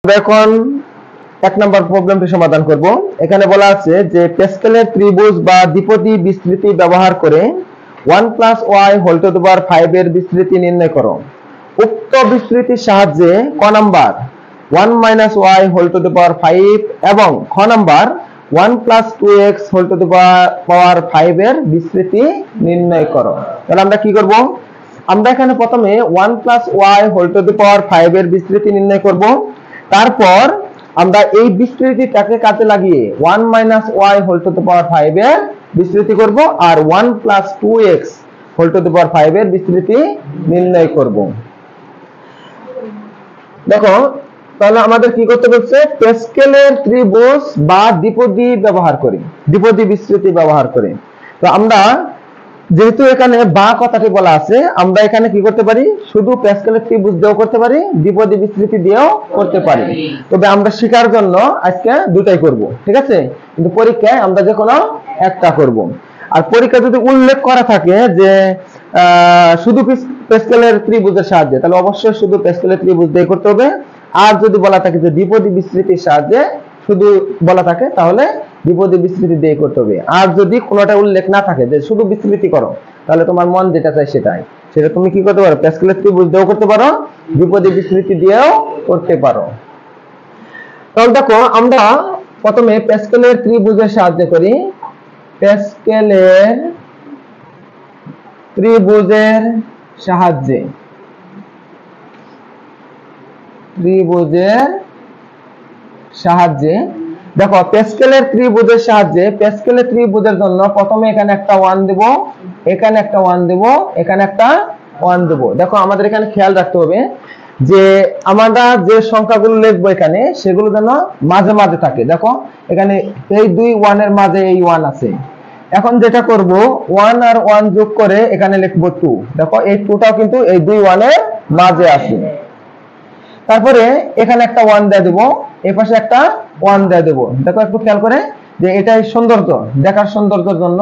এখন এক নম্বর প্রবলেমটি সমাধান করব। এখানে বলা আছে যে প্যাসকেলের ত্রিভুজ বা দ্বিপদী বিস্তৃতি ব্যবহার করে 1 + y whole to the power 5 এর বিস্তৃতি নির্ণয় করো। উক্ত বিস্তৃতির সাহায্যে ক number 1 - y whole to the power 5 এবং খ number 1 + 2x whole to the power 5 এর বিস্তৃতি নির্ণয় করো। তাহলে আমরা কি করব? আমরা এখানে প্রথমে 1 + y whole to the power 5 এর বিস্তৃতি নির্ণয় করব। তারপর আমরা এই বিস্তৃতিটাকে কাজে লাগিয়ে 1 - y whole to the power 5 এর বিস্তৃতি করব আর 1 + 2x whole to the power 5 এর বিস্তৃতি নির্ণয় করব। দেখো, তাহলে আমাদের কি করতে বলছে? প্যাসকেলের ত্রিভুজ বা দ্বিপদী ব্যবহার করি, দ্বিপদী বিস্তৃতি ব্যবহার করে। তো আমরা যেহেতু এখানে বা কথাটি বলা আছে, আমরা এখানে কি করতে পারি? শুধু প্যাসকেলের ত্রিভুজ দিয়েও করতে পারি, দ্বিপদী বিস্তৃতি দিয়েও করতে পারি। তবে আমরা শেখার জন্য আজকে দুটাই করব, ঠিক আছে? কিন্তু পরীক্ষায় আমরা যে কোনো একটা করব। আর পরীক্ষা যদি উল্লেখ করা থাকে যে শুধু প্যাসকেলের ত্রিভুজের সাহায্যে, তাহলে অবশ্যই শুধু প্যাসকেলের ত্রিভুজ দিয়ে করতে হবে। আর যদি বলা থাকে যে দ্বিপদী বিস্তৃতির সাহায্যে শুধু বলা থাকে, তাহলে দ্বিপদী বিস্তৃতি দিয়ে করতে হবে। আর যদি কোনোটা উল্লেখ না থাকে যে শুধু বিস্তৃতি করো, তাহলে তোমার মন যেটা চায় সেটা তুমি কি করতে পারো? প্যাসকেলের ত্রিভুজ দিয়েও করতে পারো, দ্বিপদী বিস্তৃতি দিয়েও করতে পারো। তাহলে দেখো, আমরা প্রথমে প্যাসকেলের ত্রিভুজের সাহায্যে করি। প্যাসকেলের ত্রিভুজের সাহায্যে, দেখো প্যাসকেলের ত্রিভুজের সাহায্যে, প্যাসকেলের ত্রিভুজের জন্য প্রথমে এখানে একটা 1 দেব, এখানে একটা 1 দেব, এখানে একটা 1 দেব। দেখো আমাদের এখানে খেয়াল রাখতে হবে যে আমরা যে সংখ্যাগুলো লিখবো এখানে, সেগুলো যেন মাঝে মাঝে থাকে। দেখো এখানে এই দুই 1 এর মাঝে এই 1 আছে। এখন যেটা করব, 1 আর 1 যোগ করে এখানে লিখবো 2। দেখো এই 2টাও কিন্তু এই দুই 1 এর মাঝে আছে। তারপরে এখানে একটা 1 দিয়ে দেব, এই পাশে একটা 1 দিয়ে দেব। দেখো একটু খেয়াল করে যে এটাই সৌন্দর্য, দেখার সৌন্দর্যের জন্য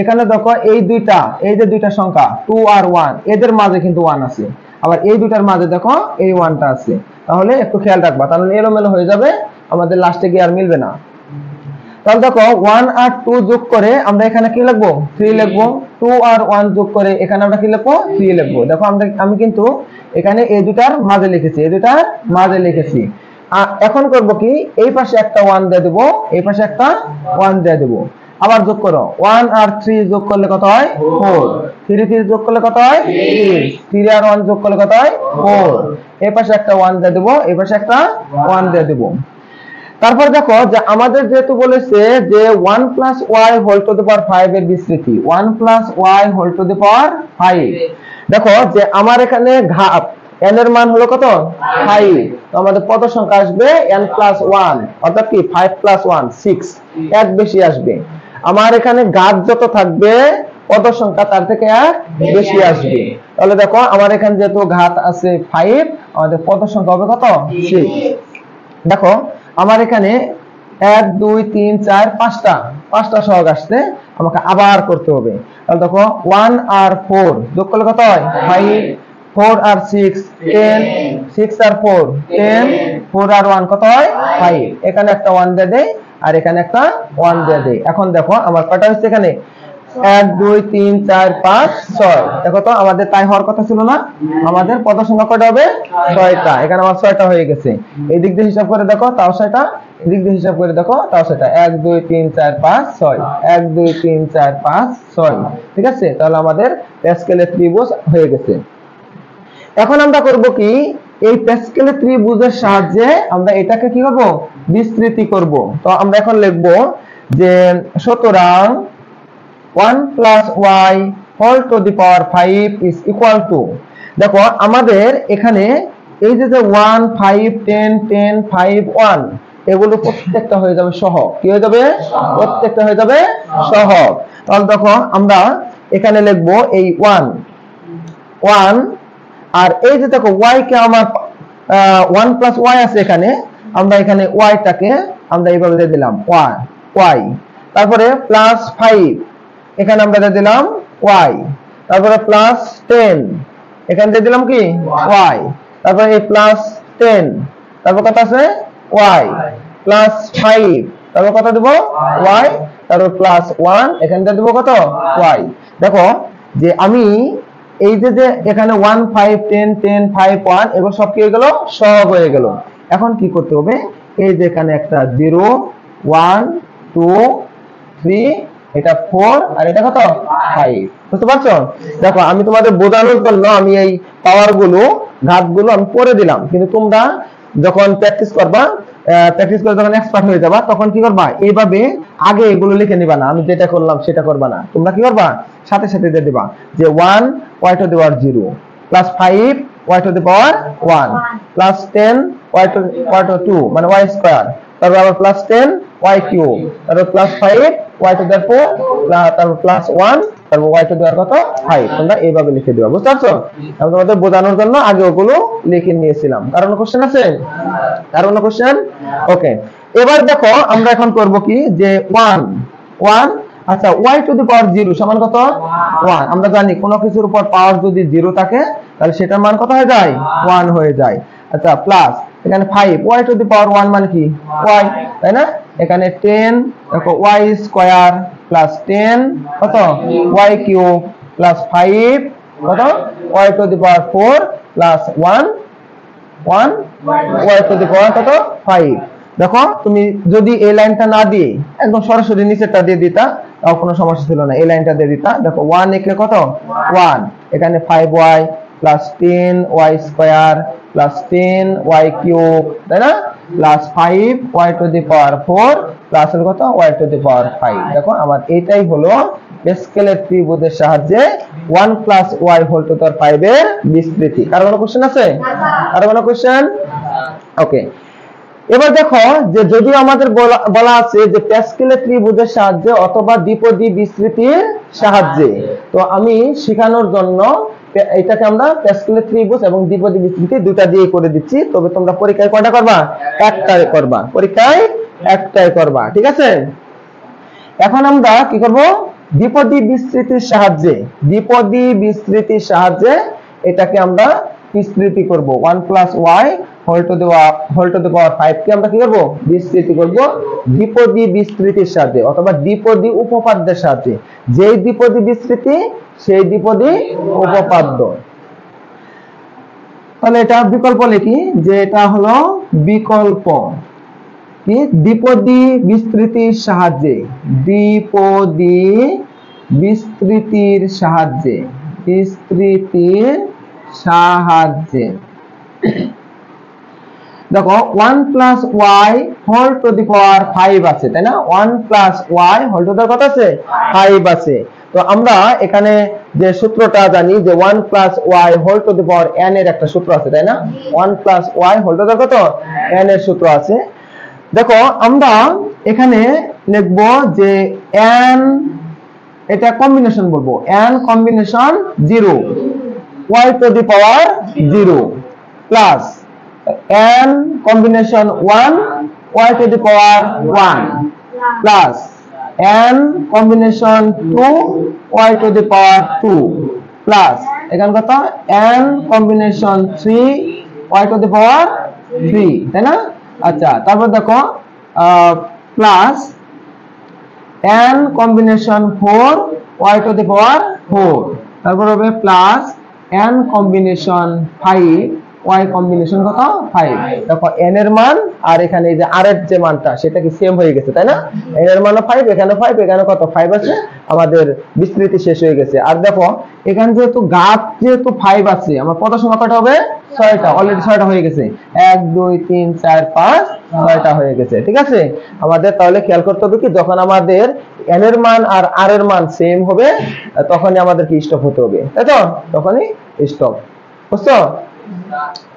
এখানে দেখো এই যে দুইটা সংখ্যা 2 আর 1, এদের মাঝে কিন্তু 1 আছে। আবার এই দুইটার মাঝে দেখো এই 1টা আছে। তাহলে একটু খেয়াল রাখবা, তাহলে এলোমেলো হয়ে যাবে, আমাদের লাস্টে গিয়ে আর মিলবে না। তাহলে দেখো 1 আর 2 যোগ করে আমরা এখানে কি লিখবো? 3 লিখবো। 2 আর 1 যোগ করে এখানে আমরা কি লিখবো? 3 লিখবো। দেখো আমি কিন্তু এখানে এই দুটার মাঝে লিখেছি, এই দুটার মাঝে লিখেছি। এখন করব কি, এই পাশে একটা 1 দিয়ে দেব, এই পাশে একটা 1 দিয়ে দেব। আবার যোগ করো, 1 আর 3 যোগ করলে কত হয়? 4। 3 যোগ করলে কত হয়? 6। 3 আর 1 যোগ করলে কত হয়? 4। এই পাশে একটা 1 দিয়ে দেব, এই পাশে একটা 1 দিয়ে দেব। তারপর দেখো যে আমাদের যেহেতু বলেছে যে 1 + y whole to the power 5 এর বিস্তৃতি, 1 + y whole to the power 5। দেখো যে আমার এখানে ঘাত n এর মান হলো কত? 5। তো আমাদের কত সংখ্যা আসবে? n + 1, অর্থাৎ কি 5 + 1 6, এক বেশি আসবে। আমার এখানে ঘাত যত থাকবে কত সংখ্যা তার থেকে এক বেশি আসবে। তাহলে দেখো আমার এখানে যেহেতু ঘাত আছে 5, আমাদের কত সংখ্যা হবে? কত? 6। দেখো আমার এখানে 1 2 3 4 5টা সহগ আসছে, আমাকে আবার করতে হবে। তাহলে দেখো 1 আর 4 যোগ করলে কত হয়? 5। 4 আর 6 10, 6 আর 4 10, 4 আর 1 কত হয়? 5। এখানে একটা 1 দিয়ে দেই আর এখানে একটা 1 দিয়ে দেই। এখন দেখো আমার কয়টা হচ্ছে এখানে? 1 2 3 4 5 6। দেখো তো আমাদের তাই হওয়ার কথা ছিল না? আমাদের পদ সংখ্যা কয়টা হবে? 6টা। এখানে আমার 6টা হয়ে গেছে। এই দিক দিয়ে হিসাব করে দেখো, তাও 6টা। এদিক দিয়ে হিসাব করে দেখো, তাও 6টা। 1 2 3 4 5 6, 1 2 3 4 5 6। ঠিক আছে? তাহলে আমাদের প্যাসকেলের ত্রিভুজ হয়ে গেছে। এখন আমরা করব কি, এই প্যাসকেলের ত্রিভুজের সাহায্যে আমরা এটাকে কি করব? বিস্তৃতি করব। তো আমরা এখন লিখব যে সুতরাং 1 + y whole to the power 5 is equal to, দেখো আমাদের এখানে এই যে 1 5 10 10 5 1, এগুলো প্রত্যেকটা হয়ে যাবে সহগ। কি হয়ে যাবে? প্রত্যেকটা হয়ে যাবে সহগ। তাহলে দেখো আমরা এখানে লিখব এই 1 আর এই যে দেখো y কে আমার 1 + y আছে এখানে, আমরা এখানে y টাকে আমরা এইভাবে দিয়ে দিলাম y, তারপরে +5 এখানে আমরা দিয়ে দিলাম y, তারপরে +10 এখানে দিয়ে দিলাম কি? y, তারপরে এই +10 তারপর কত আছে y প্লাস 5, তারপর কত দেব y, তারপর প্লাস 1, এখানটা দেব কত y। দেখো যে আমি এই যে এখানে 1 5 10 10 5 1 এগুলো সব কি হয়ে গেল, সব হয়ে গেল। এখন কি করতে হবে, এই যে এখানে একটা 0 1 2 3, এটা 4 আর এটা কত 5, বুঝতে পারছো? দেখো আমি তোমাদের বোঝানোর জন্য আমি এই পাওয়ার গুলো ঘাতগুলো আমি করে দিলাম, কিন্তু তোমরা যখন প্র্যাকটিস করবা, প্র্যাকটিস করে যখন এক্সপার্ট হয়ে যাবা, তখন কি করবা, এইভাবে আগে এগুলো লিখে নিবা না, আমি যেটা করলাম সেটা করবা না, তোমরা কি করবা সাথে সাথে দিয়ে দিবা যে 1 y to the power 0 plus 5 y to the power 1 plus 10 y to the 2 মানে y স্কয়ার, তারপর আবার প্লাস 10 y কিউব, তারপর প্লাস 5 y to the 4, তারপর প্লাস 1, তারপর y to the power কত 5। তোমরা এইভাবে লিখে দিবা, বুঝতে পারছো? আমি তোমাদের বোঝানোর জন্য আগে ওগুলো লিখে নিয়েছিলাম। কারণ কোশ্চেন আছে, কারণ কোশ্চেন। ওকে, এবার দেখো আমরা এখন করব কি, যে 1 আচ্ছা y to the power 0 সমান কত 1। আমরা জানি কোনো কিছুর উপর পাওয়ার যদি 0 থাকে তাহলে সেটার মান কত হয়ে যায় 1 হয়ে যায়। আচ্ছা প্লাস এখানে 5 y to the power 1 মানে কি y, তাই না? এখানে 10 দেখো y স্কয়ার প্লাস 10 কত y কিউব প্লাস 5 কত y to the power 4 plus 1 y to the power কত 5। দেখো তুমি যদি এই লাইনটা না দিয়ে একদম সরাসরি নিচেরটা দিয়ে দিতা তাও কোনো সমস্যা ছিল না, এই লাইনটা দিয়ে দিতা। দেখো 1 লিখলে কত 1, এখানে 5y plus 10y square plus 10y cube, তাই না, plus 5y to the power 4 plus কত y টু দি পাওয়ার 5। দেখো আমার এটাই হলো প্যাসকেলের ত্রিভুজের সাহায্যে 1 plus y whole to the power 5 এর বিস্তৃতি। কার কোনো কোশ্চেন আছে? কার কোনো কোশ্চেন? ওকে, এবার দেখো যে যদি আমাদের বলা আছে যে প্যাসকেলের ত্রিভুজের সাহায্যে অথবা দ্বিপদী বিস্তৃতির সাহায্যে, তো আমি শেখানোর জন্য এটাকে আমরা প্যাসকেলের ত্রিভুজ এবং দ্বিপদী বিস্তৃতি দুটা দিয়ে করে দিচ্ছি। তবে তোমরা পরীক্ষায় কয়টা করবা? একটাই করবা, পরীক্ষায় একটাই করবা, ঠিক আছে? এখন আমরা কি করব, দ্বিপদী বিস্তৃতির সাহায্যে, দ্বিপদী বিস্তৃতির সাহায্যে এটাকে আমরা বিস্তৃতি করব। 1 plus y whole to the power 5 কে আমরা কি করব, বিস্তৃতি করব দ্বিপদী বিস্তৃতির সাহায্যে অথবা দ্বিপদী উপপাদ্যের সাহায্যে। যেই দ্বিপদী বিস্তৃতি সেই দ্বিপদী উপপাদ্য। তাহলে এটা বিকল্প লিখি যে এটা হলো বিকল্প কি, দ্বিপদী বিস্তৃতির সাহায্যে, দ্বিপদী বিস্তৃতির সাহায্যে, বিস্তৃতির সাহায্যে। দেখো 1 plus y whole to the power 5 আছে, তাই না? 1 plus y whole to the power কত আছে 5 আছে। তো আমরা এখানে যে সূত্রটা জানি যে 1 plus y whole to the power n এর একটা সূত্র আছে, তাই না? 1 plus y whole to the power কত n এর সূত্র আছে। দেখো আমরা এখানে লিখব যে n, এটা কম্বিনেশন বলবো, n combination 0 y to the power 0 plus n combination 1 y to the power 1 plus n combination 2 y to the power 2 plus এখানে কত n combination 3 y to the power 3, তাই না? আচ্ছা তারপর দেখো plus n combination 4 y to the power 4, তারপর হবে plus n combination 5 y combination কত 5। দেখো n এর মান আর এখানে এই যে r এর যে মানটা সেটা কি সেম হয়ে গেছে, তাই না? n এর মানও 5, এখানে 5, এখানে কত 5 আছে, আমাদের বিস্তৃতি শেষ হয়ে গেছে। আর দেখো এখানে যেহেতু ঘাত যেহেতু 5 আছে, আমার কত সংখ্যা কত হবে 6টা, অলরেডি 6টা হয়ে গেছে, 1 2 3 4 5 6টা হয়ে গেছে, ঠিক আছে? আমাদের তাহলে খেয়াল করতে হবে কি, যখন আমাদের n এর মান আর r এর মান সেম হবে তখনই আমাদের কি স্টপ হতে হবে, তাই তো? তখনই স্টপ, বুঝছো?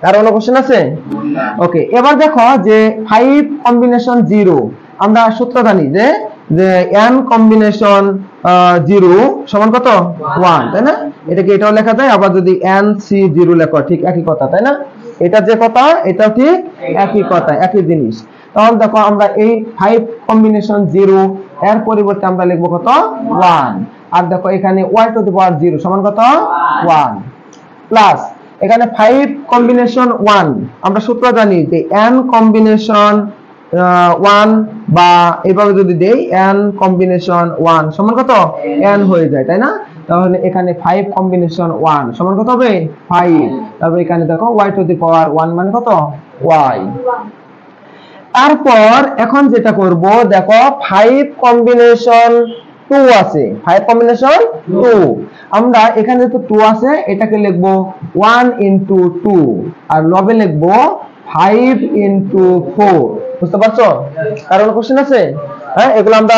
কার কোনো কোশ্চেন আছে? ওকে, এবার দেখো যে 5 কম্বিনেশন 0, আমরা সূত্র জানি যে n কম্বিনেশন 0 সমান কত 1, তাই না? এটাকে এটাও লেখা যায়, আবার যদি n c 0 লেখো ঠিক একই কথা, তাই না? এটা যে কথা এটাও ঠিক একই কথা, একই জিনিস। তাহলে দেখো আমরা এই 5 কম্বিনেশন 0 এর পরিবর্তে আমরা লিখব কত 1, আর দেখো এখানে y টু দি পাওয়ার 0 সমান কত 1 প্লাস এখানে 5 কম্বিনেশন 1 আমরা সূত্র জানি যে n কম্বিনেশন 1 বা এইভাবে যদি দেই n কম্বিনেশন 1 সমান কত n হয়ে যায়, তাই না? তাহলে এখানে 5 কম্বিনেশন 1 সমান কত হবে 5। তারপর এখানে দেখো y টু দি পাওয়ার 1 মানে কত y। তারপর এখন যেটা করব দেখো 5 কম্বিনেশন 2 আছে, 5 কম্বিনেশন 2 আমরা এখানে তো 2 আছে এটাকে লিখব 1 ইনটু 2 আর লবে লিখব 5 ইনটু 4। বুঝতে পারছো? কারণ কোশ্চেন আছে, হ্যাঁ এগুলো আমরা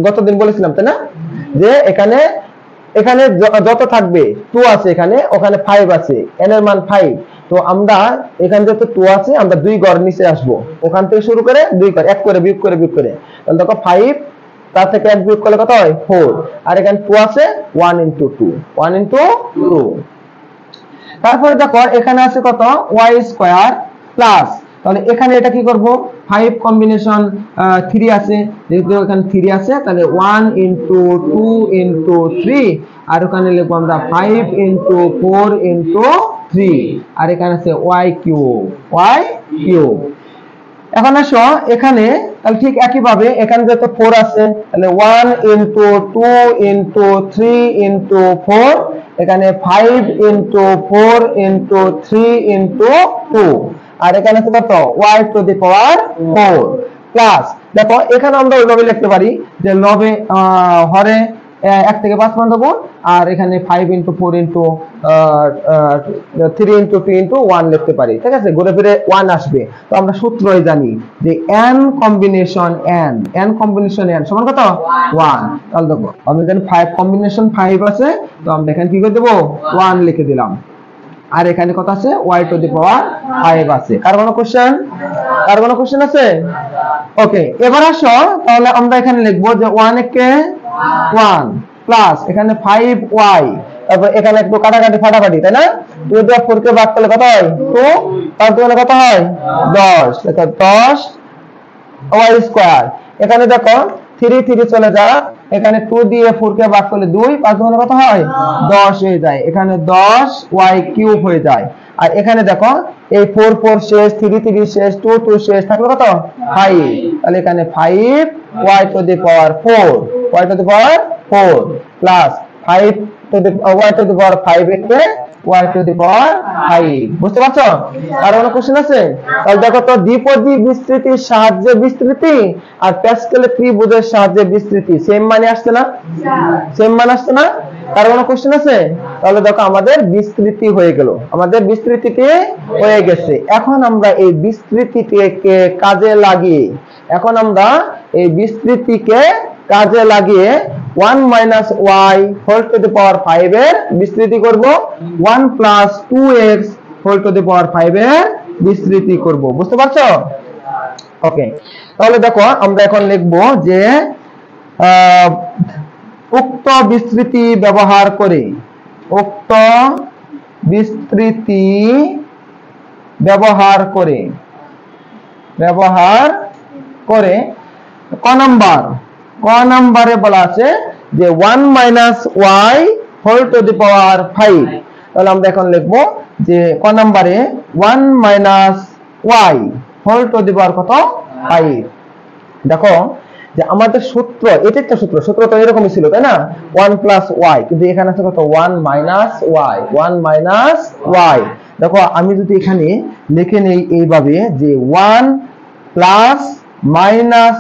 গতদিন বলেছিলাম, তাই না? যে এখানে এখানে যত থাকবে 2 আছে, এখানে ওখানে 5 আছে, n এর মান 5। তো আমরা এখানে যত 2 আছে আমরা 2 ঘর নিচে আসবো, ওখান থেকে শুরু করে 2 ঘর 1 করে বিয়োগ করে বিয়োগ করে, তাহলে দেখো 5 তার থেকে 1 বিয়োগ করলে কত হয় 4। আর এখানে 2 আছে 1 ইনটু 2, 1 ইনটু 2। তারপরে দেখো এখানে আছে কত y স্কয়ার প্লাস, তাহলে এখানে এটা কি করব 5 কম্বিনেশন 3 আছে, যেহেতু এখানে 3 আছে তাহলে 1 ইনটু 2 ইনটু 3 আর ওখানে লিখব আমরা 5 ইনটু 4 ইনটু 3 আর এখানে আছে y কিউব। এখন আসো এখানে তাহলে ঠিক একই ভাবে এখানে যত 4 আছে তাহলে 1 ইনটু 2 ইনটু 3 ইনটু 4 এখানে 5 ইনটু 4 ইনটু 3 ইনটু 2 আর এখানে আছে কত y to the power 4 plus. দেখো এখানে আমরা ওইভাবে লিখতে পারি যে লবে হরে 1 থেকে 5 পর্যন্ত গুণ আর এখানে 5 ইনটু 4 ইনটু 3 ইনটু 2 ইনটু 1 লিখতে পারি, ঠিক আছে? ঘুরে ফিরে 1 আসবে। তো আমরা সূত্রই জানি যে n combination n combination n সমান কত 1। তাহলে দেখো আমরা এখানে 5 কম্বিনেশন 5 আছে, তো আমরা এখানে কি করে দেব 1 লিখে দিলাম। আর এখানে কত আছে y টু দি পাওয়ার 5 আছে। কার কোনো কোশ্চেন আছে? ওকে, এবার আসো তাহলে আমরা এখানে লিখব যে 1 কে 1 প্লাস এখানে 5y, তারপর এখানে একটু কাটাকাটি ফাটাফাটি, তাই না? 2 দিয়ে 4 কে ভাগ করলে কত হয় 2, তার মানে কত হয় 10, দেখো 10 y স্কয়ার। এখানে দেখো 3 3 চলে যায়, এখানে 2 দিয়ে 4 কে ভাগ করলে 2, 5 মানে কত হয় 10 হয়ে যায়, এখানে 10 y কিউব হয়ে যায়। আর এখানে দেখো এই 4 4 শেষ, 3 3 শেষ, 2 2 শেষ, থাকলো কত 5। তাহলে এখানে 5 y to the power 4 y to the power 4 plus 5 to the y to the power 5 একে y টু দি পাওয়ার 5। বুঝতে পারছো? আর কোনো কোশ্চেন আছে? তাহলে দেখো তো দ্বিপদী বিস্তৃতির সাহায্যে বিস্তৃতি আর প্যাসকেলের ত্রিভুজের সাহায্যে বিস্তৃতি সেম মানে আসছে না? সেম মানে আসছে না? আর কোনো কোশ্চেন আছে? তাহলে দেখো আমাদের বিস্তৃতি হয়ে গেল, আমাদের বিস্তৃতিটি হয়ে গেছে। এখন আমরা এই বিস্তৃতিকে কাজে লাগিয়ে 1 minus y whole to the power 5 এর বিস্তৃতি করব, 1 plus 2x whole to the power 5 এর বিস্তৃতি করব। বুঝতে পারছো? ওকে, তাহলে দেখো আমরা এখন লিখব যে উক্ত বিস্তৃতি ব্যবহার করে ক নাম্বারে বলা আছে যে 1 minus y whole to the power 5। তাহলে আমরা এখন লিখব যে ক নাম্বারে 1 minus y whole to the power কত 5। দেখো যে আমাদের সূত্র, এটা একটা সূত্র তো এরকমই ছিল, তাই না? 1 প্লাস y, কিন্তু এখানে আছে কত 1 মাইনাস y। দেখো আমি যদি এখানে লিখে নেই এইভাবে যে 1 plus minus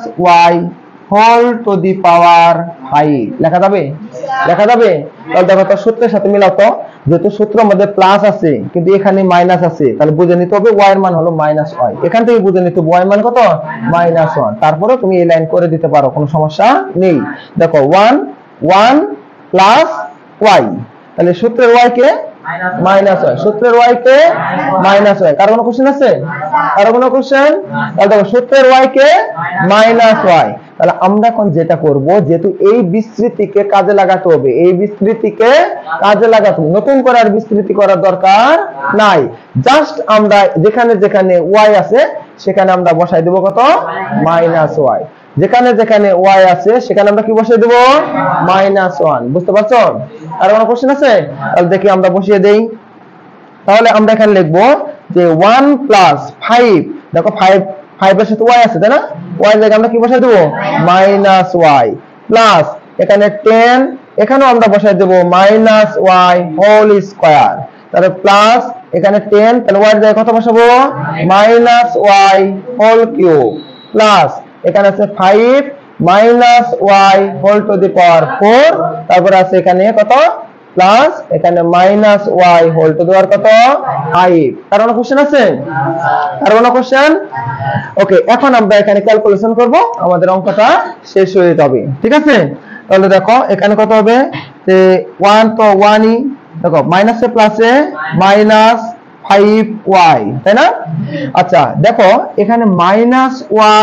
y whole to the power 5 লেখা যাবে? তাহলে দেখো তো সূত্রের সাথে মিলাও তো, যেহেতু সূত্রের মধ্যে প্লাস আছে কিন্তু এখানে মাইনাস আছে, তাহলে বুঝে নিতে হবে y এর মান হলো মাইনাস y। এখান থেকে বুঝে নিতে হবে y এর মান কত -1। তারপরে তুমি এই লাইন করে দিতে পারো, কোনো সমস্যা নেই। দেখো 1 প্লাস y, তাহলে সূত্রের y কে মাইনাস y, সূত্রের y কে মাইনাস y। কার কোনো কোশ্চেন আছে? তাহলে দেখো সূত্রের y কে মাইনাস y। তাহলে আমরা এখন যেটা করব, যেহেতু এই বিস্তৃতিকে কাজে লাগাতে হবে, নতুন করে আর বিস্তৃতি করার দরকার নাই। জাস্ট আমরা যেখানে যেখানে y আছে সেখানে আমরা বসাই দেব কত মাইনাস y, যেখানে যেখানে y আছে সেখানে আমরা কি বসিয়ে দেব -1। বুঝতে পারছো? আর কোনো কোশ্চেন আছে? তাহলে দেখি আমরা বসিয়ে দেই। তাহলে আমরা এখানে লিখবো যে 1 প্লাস 5, দেখো 5 এর সাথে y আছে তাই না, y এর জায়গায় আমরা কি বসাই দেবো মাইনাস y, প্লাস এখানে 10, এখানেও আমরা বসাই দেবো মাইনাস y হোল স্কয়ার, তাহলে প্লাস এখানে 10, তাহলে y এর জায়গায় কত বসাবো minus y whole cube, plus এখানে আছে 5 minus y whole to the power 4, তারপর আছে এখানে কত প্লাস এখানে minus y whole to the power কত 5। কার কোনো কোশ্চেন আছে? কার কোনো কোশ্চেন? ওকে, এখন আমরা এখানে ক্যালকুলেশন করব, আমাদের অঙ্কটা শেষ হয়ে যাবে। ঠিক আছে, তাহলে দেখো এখানে কত হবে যে 1 তো 1ই, দেখো মাইনাসে প্লাসে মাইনাস 5y, তাই না? আচ্ছা দেখো এখানে মাইনাস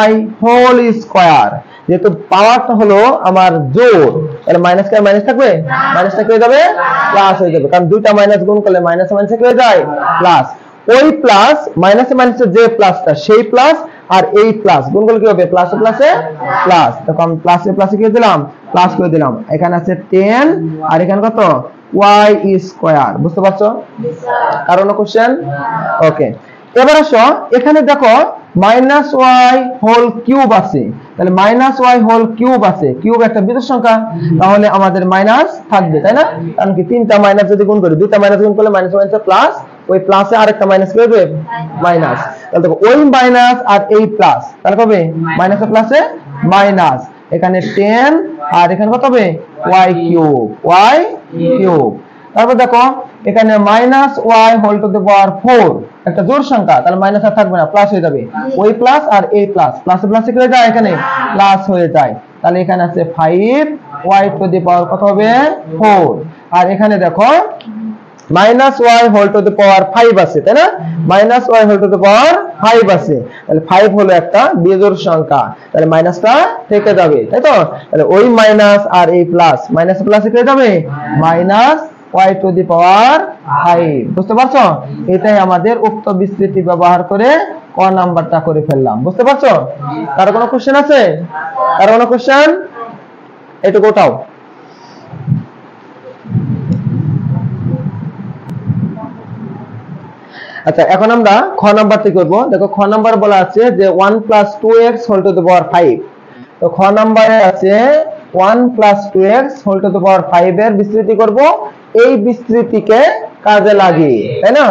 y হোল স্কয়ার, যেহেতু পাওয়ারটা হলো আমার জোড়, তাহলে মাইনাস কে মাইনাস থাকবে, মাইনাসটা কি হয়ে যাবে প্লাস হয়ে যাবে, কারণ দুইটা মাইনাস গুণ করলে মাইনাস মাইনাস কি হয়ে যায় প্লাস। ওই প্লাস মাইনাসে মাইনাসে যে প্লাসটা সেই প্লাস, আর এই প্লাস গুণ করলে কি হবে প্লাসে প্লাসে প্লাস, দেখো আমি প্লাসে প্লাসে কি দিলাম প্লাস করে দিলাম, এখানে আছে 10 আর এখানে কত y স্কয়ার, বুঝতে পারছো? কারণ কোশ্চেন? ওকে, এবার আসো এখানে দেখো মাইনাস y হোল কিউব আছে, তাহলে মাইনাস y হোল কিউব আছে, কিউব একটা বিজোড় সংখ্যা, তাহলে আমাদের মাইনাস থাকবে তাই না, কারণ কি তিনটা মাইনাস যদি গুণ করি, দুইটা মাইনাস গুণ করলে মাইনাস মাইনাসে প্লাস, ওই প্লাসে আরেকটা মাইনাস কি হবে মাইনাস, তাহলে দেখো ওই মাইনাস আর এই প্লাস, তাহলে কবে মাইনাসে প্লাসে মাইনাস, এখানে 10 আর এখানে কত হবে y কিউব, y কিউব, তারপর দেখো এখানে minus y whole to the power 4, একটা জোড় সংখ্যা, তাহলে মাইনাস আর থাকবে না প্লাস হয়ে যাবে, ওই প্লাস আর এই প্লাস, প্লাসে প্লাসে কি হয়ে যায় এখানে প্লাস হয়ে যায়, তাহলে এখানে আছে 5 y টু দি পাওয়ার কত হবে 4, আর এখানে দেখো minus y whole to the power 5 আছে তাই না, minus y whole to the power 5 আছে, তাহলে 5 হলো একটা বিজোড় সংখ্যা, তাহলে মাইনাসটা থেকে যাবে তাই তো, তাহলে ওই মাইনাস আর এই প্লাস, মাইনাস প্লাসে কি হয়ে যাবে minus y to the power 5, বুঝতে পারছো? এটাই আমাদের উক্ত বিস্তৃতি ব্যবহার করে ক নাম্বারটা করে ফেললাম, বুঝতে পারছো? কারো কোনো কোশ্চেন আছে? কারো কোনো কোশ্চেন? একটু গোটাও। আচ্ছা এখন আমরা খ নাম্বারটি করব। দেখো খ নাম্বার বলা আছে যে 1 plus 2x whole to the power 5, তো খ নাম্বারে আছে 1 plus 2x whole to the power 5 এর বিস্তৃতি করব, এই বিস্তৃতিকে কাজে লাগিয়ে, তাই না?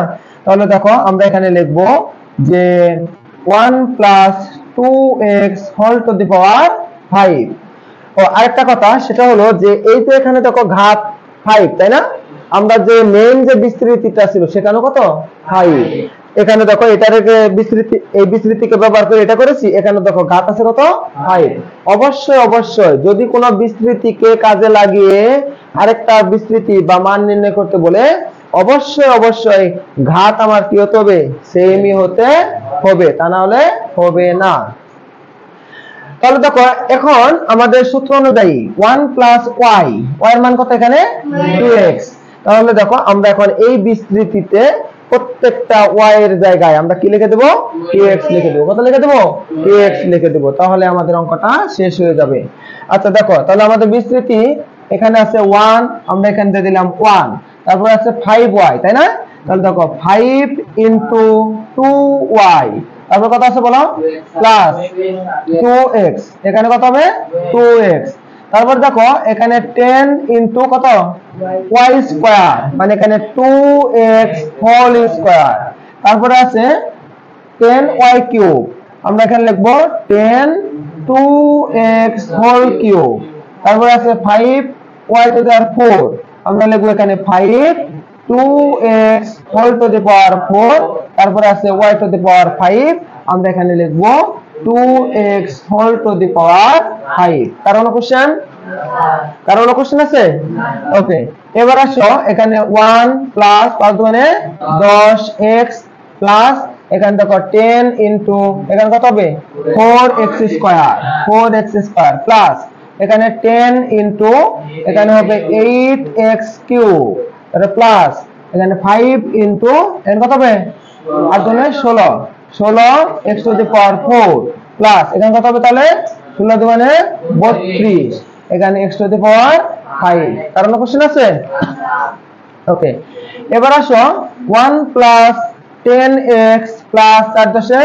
তাহলে দেখো আমরা এখানে লিখব যে 1 plus 2x whole to the power 5। ও আরেকটা কথা সেটা হলো যে এই যে এখানে দেখো ঘাত 5 তাই না, আমরা যে মেইন যে বিস্তৃতিটা ছিল সেখানে কত 5, এখানে দেখো এটার বিস্তৃতি, এই বিস্তৃতিকে ব্যবহার করে এটা করেছি, এখানে দেখো ঘাত আছে কত 5। অবশ্যই অবশ্যই যদি কোনো বিস্তৃতিকে কাজে লাগিয়ে আরেকটা বিস্তৃতি বা মান নির্ণয় করতে বলে অবশ্যই অবশ্যই ঘাত আমার কি হতে হবে সেমই হতে হবে, তা না হলে হবে না। তাহলে দেখো এখন আমাদের সূত্র অনুযায়ী 1 প্লাস y, y এর মান কত এখানে 2x, তাহলে দেখো আমরা এখন এই বিস্তৃতিতে প্রত্যেকটা y এর জায়গায় আমরা কি লিখে দেব 2x লিখে দেব, কত লিখে দেব 2x লিখে দেব, তাহলে আমাদের অঙ্কটা শেষ হয়ে যাবে। আচ্ছা দেখো তাহলে আমাদের বিস্তৃতি এখানে আছে 1, আমরা এখানে দিয়ে দিলাম 1, তারপর আছে 5y তাই না, তাহলে দেখো 5 ইনটু 2y, তারপর কত আছে বলো প্লাস 2x, এখানে কত হবে 2x, তারপর দেখো এখানে 10 ইনটু কত y স্কয়ার, মানে এখানে 2x হোল স্কয়ার, তারপরে আছে 10y কিউব, আমরা এখানে লিখব 10 2x হোল কিউব, তারপরে আছে 5y টু দি পাওয়ার 4, আমরা লিখব এখানে 5 2x whole to the power 4, তারপরে আছে y টু দি পাওয়ার 5, আমরা এখানে লিখব 2x whole to the power 5। কারণ কোশ্চেন? কারণ কোশ্চেন আছে? ওকে, এবার আসো এখানে 1 প্লাস 5 মানে 10x প্লাস এখানে দেখো 10 ইনটু এখানে কত হবে 4x square, 4x square plus এখানে 10 ইনটু এখানে হবে 8x কিউব, তাহলে প্লাস এখানে 5 ইনটু এখানে কত হবে আর জন্য 16x two the power 4 plus এখানে কত হবে তাহলে 16 মানে 32, এখানে x টু দি পাওয়ার 5। কারণ কোশ্চেন আছে? ওকে, এবার আসো 1 প্লাস 10x প্লাস 8 দশে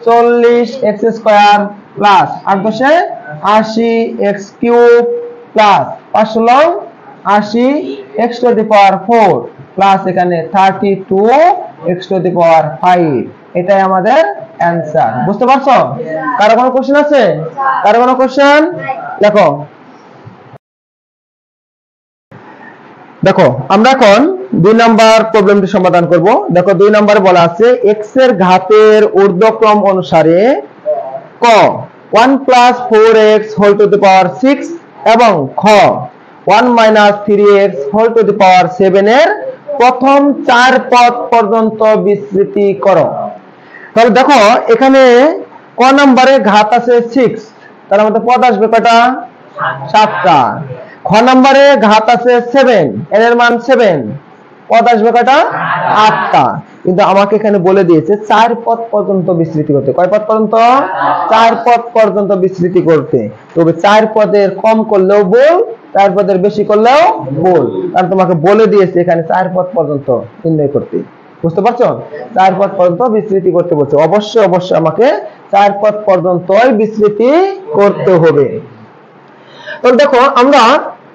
40 x স্কয়ার প্লাস 8 দশে 80 x কিউব প্লাস 5 ষোলো 80 x to the power 4 plus এখানে 32 x টু দি পাওয়ার 5। এটাই আমাদের অ্যানসার। বুঝতে পারছো? কারো কোনো কোশ্চেন আছে? কারো কোনো কোশ্চেন? দেখো দেখো আমরা এখন 2 নাম্বার প্রবলেমটি সমাধান করব। দেখো 2 নম্বরে বলা আছে x এর ঘাতের ঊর্ধ্বক্রম অনুসারে ক 1 plus 4x whole to the power 6 এবং খ 1 minus 3x whole to the power 7 এর প্রথম 4 পদ পর্যন্ত বিস্তৃতি করো। তাহলে দেখো এখানে ক নম্বরে ঘাত আছে 6, তার মধ্যে পদ আসবে কয়টা? 7টা। খ নম্বরে ঘাত আছে 7, এর মান 7, পদ আসবে কয়টা? 8টা। কিন্তু আমাকে এখানে বলে দিয়েছে 4 পদ পর্যন্ত বিস্তৃতি করতে। কয় পদ পর্যন্ত? 4 পদ পর্যন্ত বিস্তৃতি করতে। তবে 4 পদের কম করলেও বল, 4 পদের বেশি করলেও বল, কারণ তোমাকে বলে দিয়েছে এখানে 4 পদ পর্যন্ত নির্ণয় করতে। বুঝতে পারছো? 4 পদ পর্যন্ত বিস্তৃতি করতে বলছে। অবশ্যই অবশ্যই আমাকে 4 পদ পর্যন্তই বিস্তৃতি করতে হবে। তো দেখো আমরা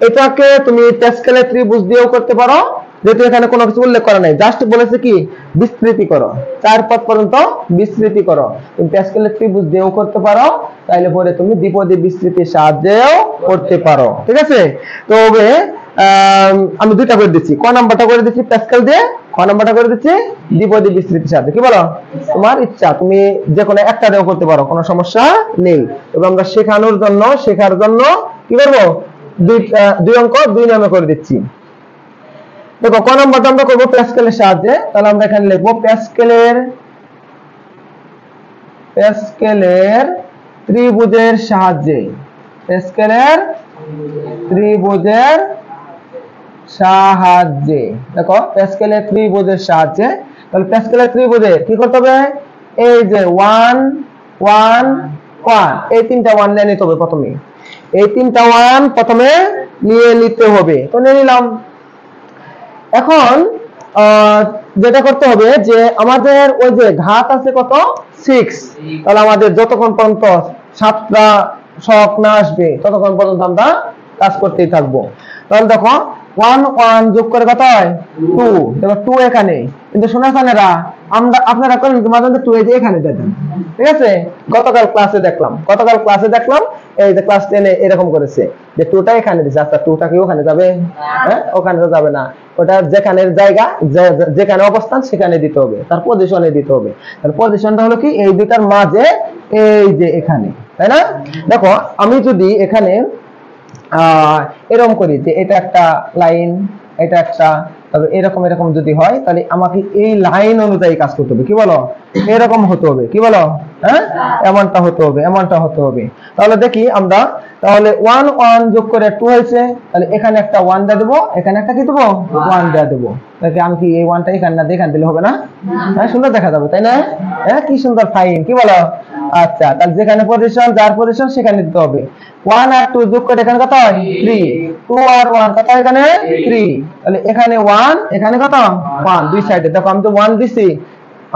এটাকে তুমি প্যাসকেলের ত্রিভুজ দিয়েও করতে পারো, যেহেতু এখানে কোনো কিছু উল্লেখ করা নাই, জাস্ট বলেছে কি বিস্তৃতি করো, 4 পদ পর্যন্ত বিস্তৃতি করো। তুমি প্যাসকেলের ত্রিভুজ দিয়েও করতে পারো, তাইলে পরে তুমি দ্বিপদী বিস্তৃতির সাহায্যেও করতে পারো। ঠিক আছে? তবে আমি দুইটা করে দিচ্ছি, ক নাম্বারটা করে দিচ্ছি প্যাসকেল দিয়ে, ক নাম্বারটা করে দিচ্ছি দ্বিপদী বিস্তৃতির সাহায্যে। কি বলো? তোমার ইচ্ছা, তুমি যে কোনো একটা দিয়েও করতে পারো, কোনো সমস্যা নেই। তবে আমরা শেখার জন্য কি করবো, দুই অঙ্ক 2 নামে করে দিচ্ছি। দেখো ক নাম্বারটা আমরা করবো প্যাসকেলের সাহায্যে। তাহলে আমরা এখানে লিখবো প্যাসকেলের ত্রিভুজের সাহায্যে, প্যাসকেলের ত্রিভুজের সাহায্যে। দেখো প্যাসকেলের ত্রিভুজের সাহায্যে, তাহলে প্যাসকেলের ত্রিভুজে কি করতে হবে? এই যে 1 1 1, এই 3টা 1 নিয়ে নিতে হবে প্রথমে, এই 3টা 1 প্রথমে নিয়ে নিতে হবে। তো নিয়ে নিলাম। এখন যেটা করতে হবে যে আমাদের ওই যে ঘাত আছে কত? 6, তাহলে আমাদের যতক্ষণ পর্যন্ত 7টা শক না আসবে ততক্ষণ পর্যন্ত আমরা কাজ করতেই থাকবো। তাহলে দেখো 1 1 যোগ করে কত হয়? 2। দেখো 2 এখানে, কিন্তু শোনা জানেরা আপনারা করেন মাঝে মাঝে 2 এই যে এখানে দেন। ঠিক আছে? গতকাল ক্লাসে দেখলাম এই যে ক্লাস 10 এ এরকম করেছে যে 2টা এখানে দিছে। আচ্ছা 2টা কি ওখানে যাবে? হ্যাঁ, ওখানে তো যাবে না। ওটা যেখানের জায়গা, যেখানে অবস্থান সেখানে দিতে হবে, তার পজিশনে দিতে হবে। তার পজিশনটা হলো কি এই দুটার মাঝে, এই যে এখানে, তাই না? দেখো আমি যদি এখানে এরকম করি যে এটা একটা লাইন, এটা একটা, তবে এরকম যদি হয় তাহলে আমাকে এই লাইন অনুযায়ী কাজ করতে হবে। কি বলো? এরকম হতে হবে। কি বলো? হ্যাঁ, এমনটা হতে হবে। তাহলে দেখি আমরা, তাহলে 1 1 যোগ করে 2 হয়েছে, তাহলে এখানে একটা 1 দিয়ে দেবো, এখানে একটা কি দেবো? 1 দিয়ে দেবো। তাহলে আমি কি এই 1টা এখানে না এখানে দিলে হবে না? হ্যাঁ, সুন্দর দেখা যাবে, তাই না? হ্যাঁ, কি সুন্দর ফাইন। কি বলো? আচ্ছা, তাহলে যেখানে পজিশন, যার পজিশন সেখানে দিতে হবে। 1 আর 2 যোগ করে এখানে কত হয়? 3। 2 আর 1 কত হয়? এখানে 3। তাহলে এখানে 1, এখানে কত? 1, দুই সাইডে। দেখো আমি তো 1 দিছি,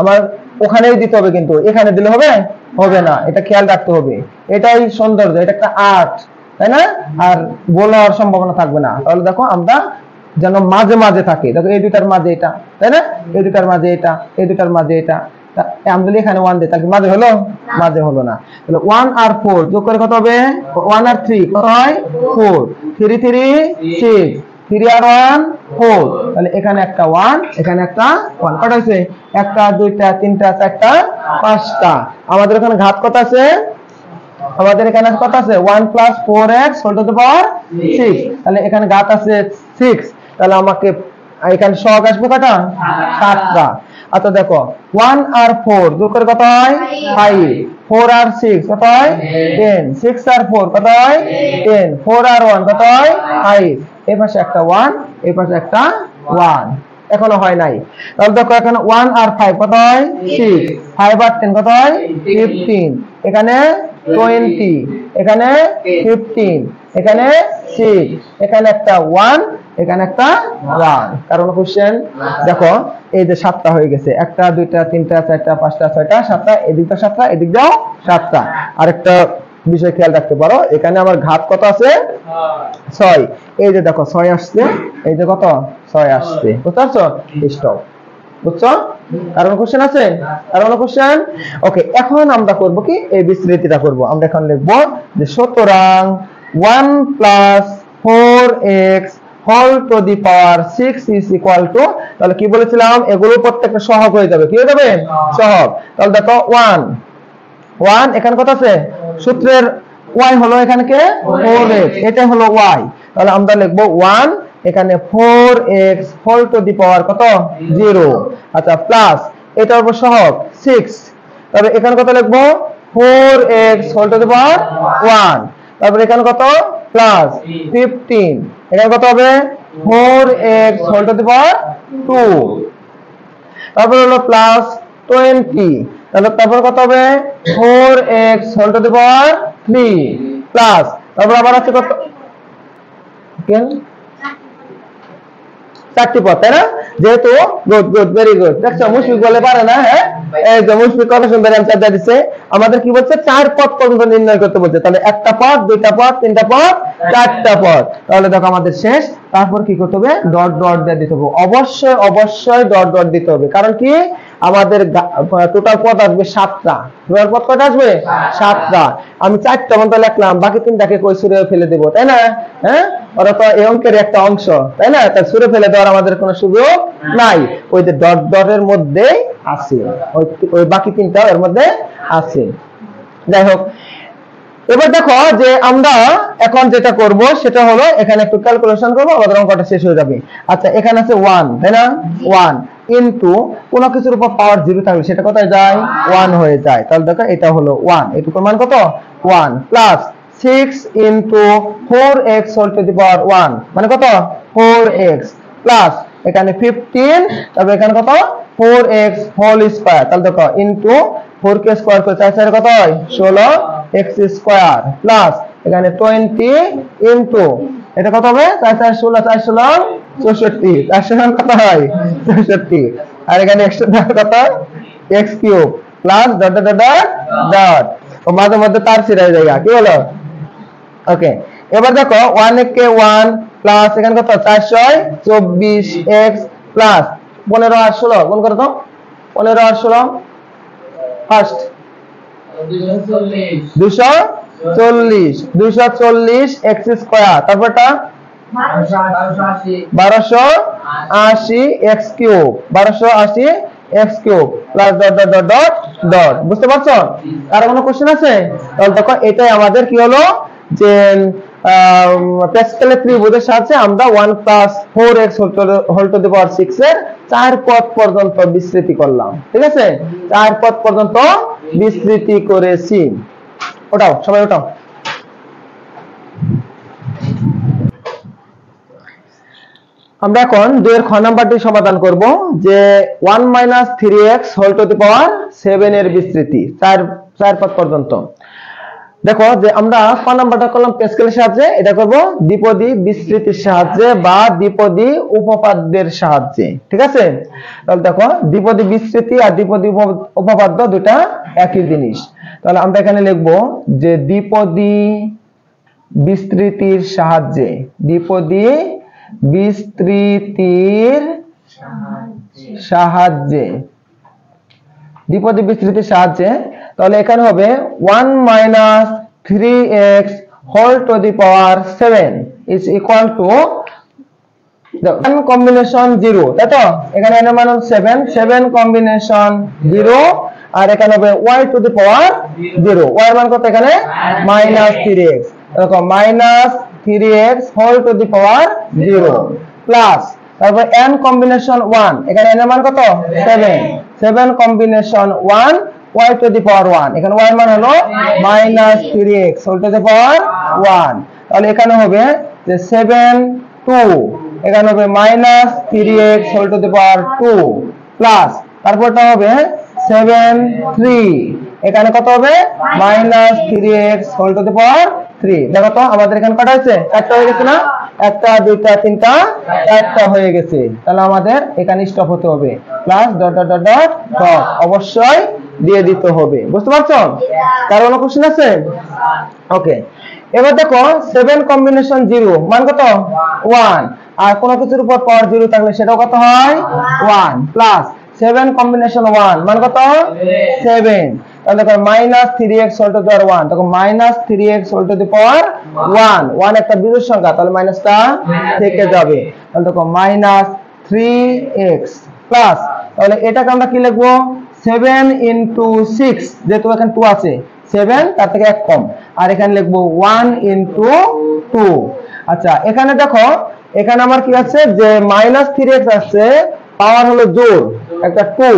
আমার ওখানেই দিতে হবে, কিন্তু এখানে দিলে হবে না। এটা খেয়াল রাখতে হবে। এটাই সৌন্দর্য, এটা একটা আর্ট, তাই না? আর ভুল হওয়ার সম্ভাবনা থাকবে না। তাহলে দেখো আমরা যেন মাঝে মাঝে থাকে। দেখো এই দুটার মাঝে এটা, তাই না? এই দুটার মাঝে এটা, এই দুটার মাঝে এটা। আমরা এখানে 1 দিই, তাহলে মাঝে হলো? মাঝে হলো না। তাহলে 1 আর 4 যোগ করে কত হবে? 1 আর 3 কত হয়? 4। 3 3 6, 3 আর 1 4। তাহলে এখানে একটা 1, এখানে একটা 1। কত হয়েছে? একটা, দুইটা, তিনটা, চারটা, 5টা। আমাদের এখানে ঘাত কত আছে? আমাদের এখানে কত আছে? 1 plus 4x whole to the power 6। তাহলে এখানে ঘাত আছে 6, তাহলে আমাকে এখানে সহগ আসবে কয়টা? 7টা। আচ্ছা দেখো 1 আর 4 যোগ করে কত হয়? 5। 4 আর 6 কত হয়? 10। 6 আর 4 কত হয়? 10। 4 আর 1 কত হয়? 5। এই পাশে একটা 1, এই পাশে একটা 1, এখনো হয় নাই। তাহলে দেখো এখানে 1 আর 5 কত হয়? 6। 5 আর 10 কত হয়? 15। এখানে 20, এখানে 15, এখানে 6, এখানে একটা 1, এখানে একটা 1। কারণ কোশ্চেন দেখো এই যে 7টা হয়ে গেছে, 1টা 2টা 3টা 4টা 5টা 6টা 7টা, এদিকটা 7টা, এদিক দাও 7টা। আরেকটা বিষয় খেয়াল রাখতে পারো, এখানে আমার ঘাত কত আছে 6, এই যে দেখো 6 আসছে, এই যে কত 6 আসছে, বুঝতে পারছো? স্টপ, বুঝছো? কারণ কোশ্চেন আছে, কারণ কোশ্চেন। ওকে, এখন আমরা করব কি, এই বিস্তৃতিটা করব। আমরা এখন লিখব যে সুতরাং 1 plus 4x whole to the power 6 is equal to, তাহলে কি বলেছিলাম, এগুলো প্রত্যেকটা সহগ হয়ে যাবে। কি হয়ে যাবে? সহগ। তাহলে দেখো 1 এখানে কত আছে, সূত্রের y হলো এখানে কে 4x, এটা হলো y। তাহলে আমরা লিখব 1, এখানে 4x whole to the power কত 0, আচ্ছা, প্লাস এটার উপর সহগ 6, তাহলে এখানে কত লিখব 4x whole to the power 1, তারপর এখানে কত প্লাস 15, এখানে কত হবে 4x whole to the power 2, তারপর হলো প্লাস 20, তাহলে তারপর কত হবে 4x whole to the power 3, plus তারপর আবার আছে কত, কেন 4টি পদ, তাই না? যেহেতু গুড ভেরি গুড, দেখছো মুশফিক বলে পারে না। হ্যাঁ, এই যে মুশফিক কত সুন্দর অ্যানসার দিয়ে দিছে। আমাদের কি বলছে, 4 পদ পর্যন্ত নির্ণয় করতে বলছে। তাহলে একটা পদ, দুইটা পদ, তিনটা পদ, 4টা পদ। তাহলে দেখো আমাদের শেষ। তারপর কি করতে হবে, ডট ডট দিয়ে দিতে হবে। অবশ্যই অবশ্যই ডট ডট দিতে হবে, কারণ কি আমাদের টোটাল পদ আসবে 7টা। টোটাল পদ কত আসবে 7টা। আমি 4টা মতো লিখলাম, বাকি 3টাকে কই ছুঁড়ে ফেলে দেব, তাই না? হ্যাঁ, ওরা তো এই অঙ্কের একটা অংশ, তাই না? তাই ছুঁড়ে ফেলে দেওয়ার আমাদের কোনো সুযোগ নাই। ওই যে ডট ডটের মধ্যেই আছে, ওই বাকি 3টা এর মধ্যে আছে। যাই হোক, এবার দেখো যে আমরা এখন যেটা করব সেটা হলো এখানে একটু ক্যালকুলেশন করব, আমাদের অঙ্কটা শেষ হয়ে যাবে। আচ্ছা, এখানে আছে 1, তাই না? 1 ইনটু কোন কিছুর উপর পাওয়ার 0 থাকলে সেটা কোথায় যায়, 1 হয়ে যায়। তাহলে দেখো এটা হলো 1, এটুকুর মান কত 1, plus 6 into 4x whole to the power 1, মানে কত 4x, প্লাস এখানে 15, তারপর এখানে কত 4x হোল স্কয়ার, তাহলে দেখো ইনটু 4k স্কয়ার করে 4 কত হয় 16x স্কয়ার, প্লাস এখানে 20 ইনটু এটা কত হবে 4 4 16 4 16 64, 4 কত হয় 64, আর এখানে এক্সট্রা কত x cube, plus dot dot dot dot, ও মাঝে মধ্যে তার ছিড়ে যায়, কি হলো? ওকে, এবার দেখো 1 কে 1 প্লাস এখানে কত 4 24x প্লাস 15 আর 16 গুণ করো তো, 15 আর 16 ফার্স্ট 240 x স্কয়ার, তারপরটা 1280 x cube, 1280 x cube, plus dot dot dot dot dot. বুঝতে পারছো? আর কোনো কোশ্চেন আছে? তাহলে দেখো এটাই আমাদের কি হলো, যে প্যাসকেলের ত্রিভুজের সাহায্যে আমরা 1 plus 4x whole to the power 6 এর 4 পদ পর্যন্ত বিস্তৃতি করলাম। ঠিক আছে, 4 পদ পর্যন্ত বিস্তৃতি করেছি। ওটাও সবাই ওটাও। আমরা এখন 2 এর খ নাম্বারটি সমাধান করব, যে 1 - 3x whole to the power 7 এর বিস্তৃতি 4 পদ পর্যন্ত। দেখো যে আমরা ক নাম্বারটা করলাম প্যাসকেলের সাহায্যে, এটা করব দ্বিপদী বিস্তৃতির সাহায্যে বা দ্বিপদী উপপাদ্যের সাহায্যে। ঠিক আছে, তাহলে দেখো দ্বিপদী বিস্তৃতি আর দ্বিপদী উপপাদ্য দুটো একই জিনিস। তাহলে আমরা এখানে লিখব যে দ্বিপদী বিস্তৃতির সাহায্যে, দ্বিপদী বিস্তৃতির সাহায্যে, দ্বিপদী বিস্তৃতির সাহায্যে। তাহলে এখানে হবে 1 - 3x whole to the power 7 is equal to 1 combination 0, তাই তো? এখানে এর মান 7, 7 কম্বিনেশন 0, আর এখানে হবে y to the power 0, y এর মান কত এখানে -3x, এরকম -3x whole to the power 0, plus তারপর n কম্বিনেশন 1, এখানে n এর মান কত 7, 7 combination 1 y to the power 1, এখানে y এর মান হলো -3x whole to the power 1। তাহলে এখানে হবে যে 7 2, এখানে হবে -3x whole to the power 2, plus তারপরটা হবে 7 3, এখানে কত হবে -3x whole to the power 3 দেখো তো আমাদের এখানে কটা হয়েছে? 4টা হয়ে গেছে না? 1টা 2টা 3টা 4টা হয়ে গেছে। তাহলে আমাদের এখানে স্টপ হতে হবে, plus dot dot dot dot dot অবশ্যই দিয়ে দিতে হবে। বুঝতে পারছো? কার কোনো কোশ্চেন আছে? ওকে, এবার দেখো 7 কম্বিনেশন 0 মান কত? 1। আর কোনো কিছুর উপর পাওয়ার 0 থাকলে সেটাও কত হয়? 1 প্লাস 7 কম্বিনেশন 1 মান কত? 7। তাহলে দেখো minus 3x whole to the power 1, দেখো minus 3x whole to the power 1, 1 একটা বিজোড় সংখ্যা, তাহলে মাইনাসটা থেকে যাবে। তাহলে দেখো মাইনাস 3x প্লাস, তাহলে এটাকে আমরা কি লিখবো? 7 ইনটু 6, যেহেতু এখানে 2 আছে, 7 তার থেকে 1 কম, আর এখানে লিখবো 1 ইনটু 2। আচ্ছা, এখানে দেখো এখানে আমার কি আছে যে মাইনাস 3x আছে, পাওয়ার হলো জোড়, একটা 2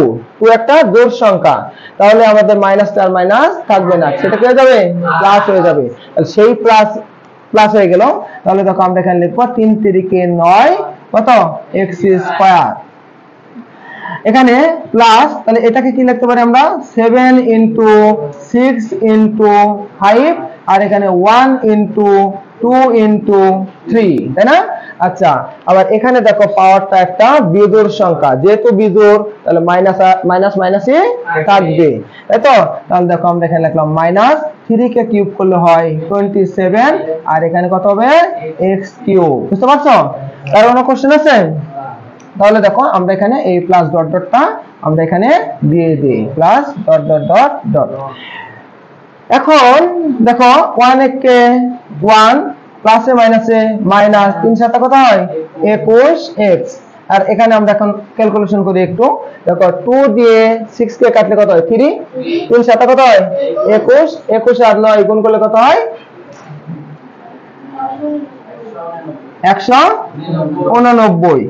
একটা জোড় সংখ্যা, তাহলে আমাদের মাইনাস আর মাইনাস থাকবে না, সেটা কি হয়ে যাবে? প্লাস হয়ে যাবে। সেই প্লাস প্লাস হয়ে গেল। তাহলে দেখো আমরা এখানে লিখবো 3 3 9 কত? x square. এখানে প্লাস, তাহলে এটাকে কি লিখতে পারি আমরা? 7 ইনটু 6 ইনটু 5, আর এখানে 1 ইনটু 2 ইনটু 3, তাই না? আচ্ছা, আবার এখানে দেখো পাওয়ারটা একটা বিজোড় সংখ্যা, যেহেতু বিজোড় তাহলে মাইনাস মাইনাস মাইনাসই থাকবে, তাই তো? তাহলে দেখো আমরা এখানে লিখলাম মাইনাস 3 কে কিউব করলে হয় 27, আর এখানে কত হবে? x cube. বুঝতে পারছো? কার কোনো কোশ্চেন আছে? তাহলে দেখো আমরা এখানে এই প্লাস ডট ডটটা আমরা এখানে দিয়ে দিই, plus dot dot dot dot. এখন দেখো 1 কে 1 প্লাসে মাইনাসে মাইনাস, 3 7 কত হয়? 21x। আর এখানে আমরা এখন ক্যালকুলেশন করি একটু, দেখো 2 দিয়ে 6 কে কাটলে কত হয়? 3, 3 7 কত হয়? 21, 21 আর 9 গুণ করলে কত হয়? 189,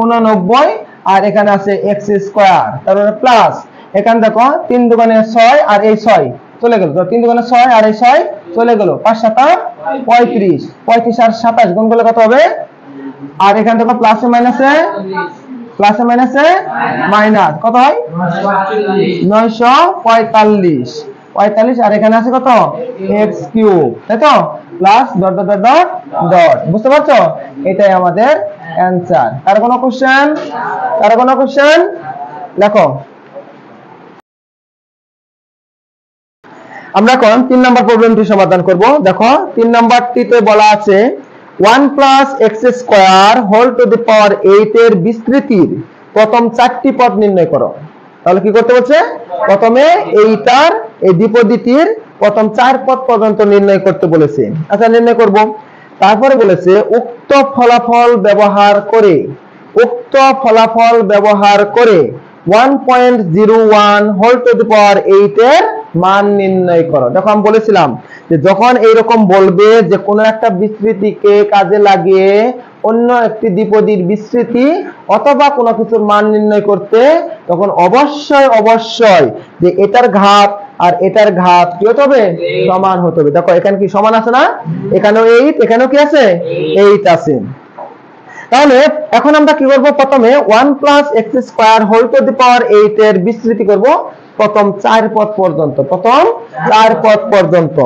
189, আর এখানে আছে x স্কয়ার, তারপরে প্লাস এখানে দেখো 3 দুগুণে 6 আর এই 6 চলে গেল, তো 3 দুগুণে 6 আর এই 6 চলে গেল, 5 7 35, 35 আর 27 গুণ করলে কত হবে? আর এখানে দেখো প্লাসে মাইনাসে মাইনাস কত হয়? 945, 45, আর এখানে আছে কত? x কিউব, তাই তো? Plus dot dot dot dot. বুঝতে পারছো? এটাই আমাদের অ্যানসার। কার কোনো কোশ্চেন? কার কোনো কোশ্চেন? দেখো আমরা এখন 3 নাম্বার প্রবলেমটি সমাধান করব। দেখো 3 নাম্বারটিতে বলা আছে 1 plus x square whole to the power 8 এর বিস্তৃতির প্রথম 4টি পদ নির্ণয় করো। তাহলে কি করতে বলছে? প্রথমে এইটার এই দ্বিপদীটির প্রথম 4 পদ পর্যন্ত নির্ণয় করতে বলেছে। আচ্ছা, নির্ণয় করব। তারপরে বলেছে উক্ত ফলাফল ব্যবহার করে 1.01 হোল টু দি পাওয়ার 8 এর মান নির্ণয় করো। দেখো আমি বলেছিলাম যে যখন এইরকম বলবে যে কোনো একটা বিস্তৃতিকে কাজে লাগিয়ে অন্য একটি দ্বিপদীর বিস্তৃতি অথবা কোনো কিছুর মান নির্ণয় করতে, তখন অবশ্যই যে এটার ঘাত আর এটার ঘাত কি হতে হবে? সমান হতে হবে। দেখো এখানে কি সমান আছে না? এখানেও 8, এখানেও কি আছে? 8 আছে। তাহলে এখন আমরা কি করব? প্রথমে 1 plus x square whole to the power 8 এর বিস্তৃতি করব প্রথম 4 পদ পর্যন্ত।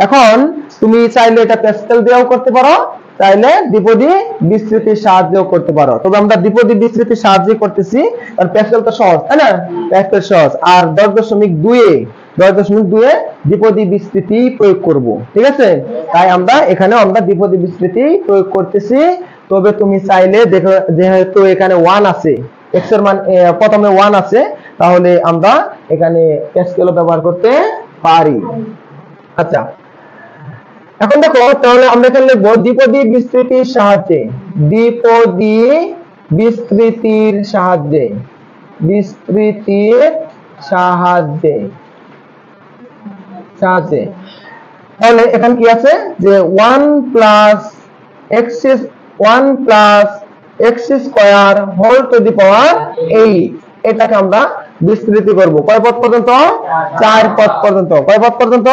এখন তুমি চাইলে এটা প্যাসকেল দিয়েও করতে পারো, চাইলে দ্বিপদী বিস্তৃতির সাহায্যেও করতে পারো। তবে আমরা দ্বিপদী বিস্তৃতির সাহায্যে করতেছি, কারণ প্যাসকেল তো সহজ, তাই না? প্যাসকেল সহজ। আর 10.2 দ্বিপদী বিস্তৃতি প্রয়োগ করব, ঠিক আছে? তাই আমরা এখানেও দ্বিপদী বিস্তৃতি প্রয়োগ করতেছি। তবে তুমি চাইলে দেখো, যেহেতু এখানে 1 আছে, x এর মান প্রথমে 1 আছে, তাহলে আমরা এখানে প্যাসকেলও ব্যবহার করতে পারি। আচ্ছা, এখন দেখো তাহলে আমরা এখানে লিখব দ্বিপদী বিস্তৃতির সাহায্যে তাহলে এখানে কি আছে যে 1 plus x square whole to the power 8, এটাকে আমরা বিস্তৃতি করব কয় পদ পর্যন্ত? 4 পদ পর্যন্ত। কয় পদ পর্যন্ত?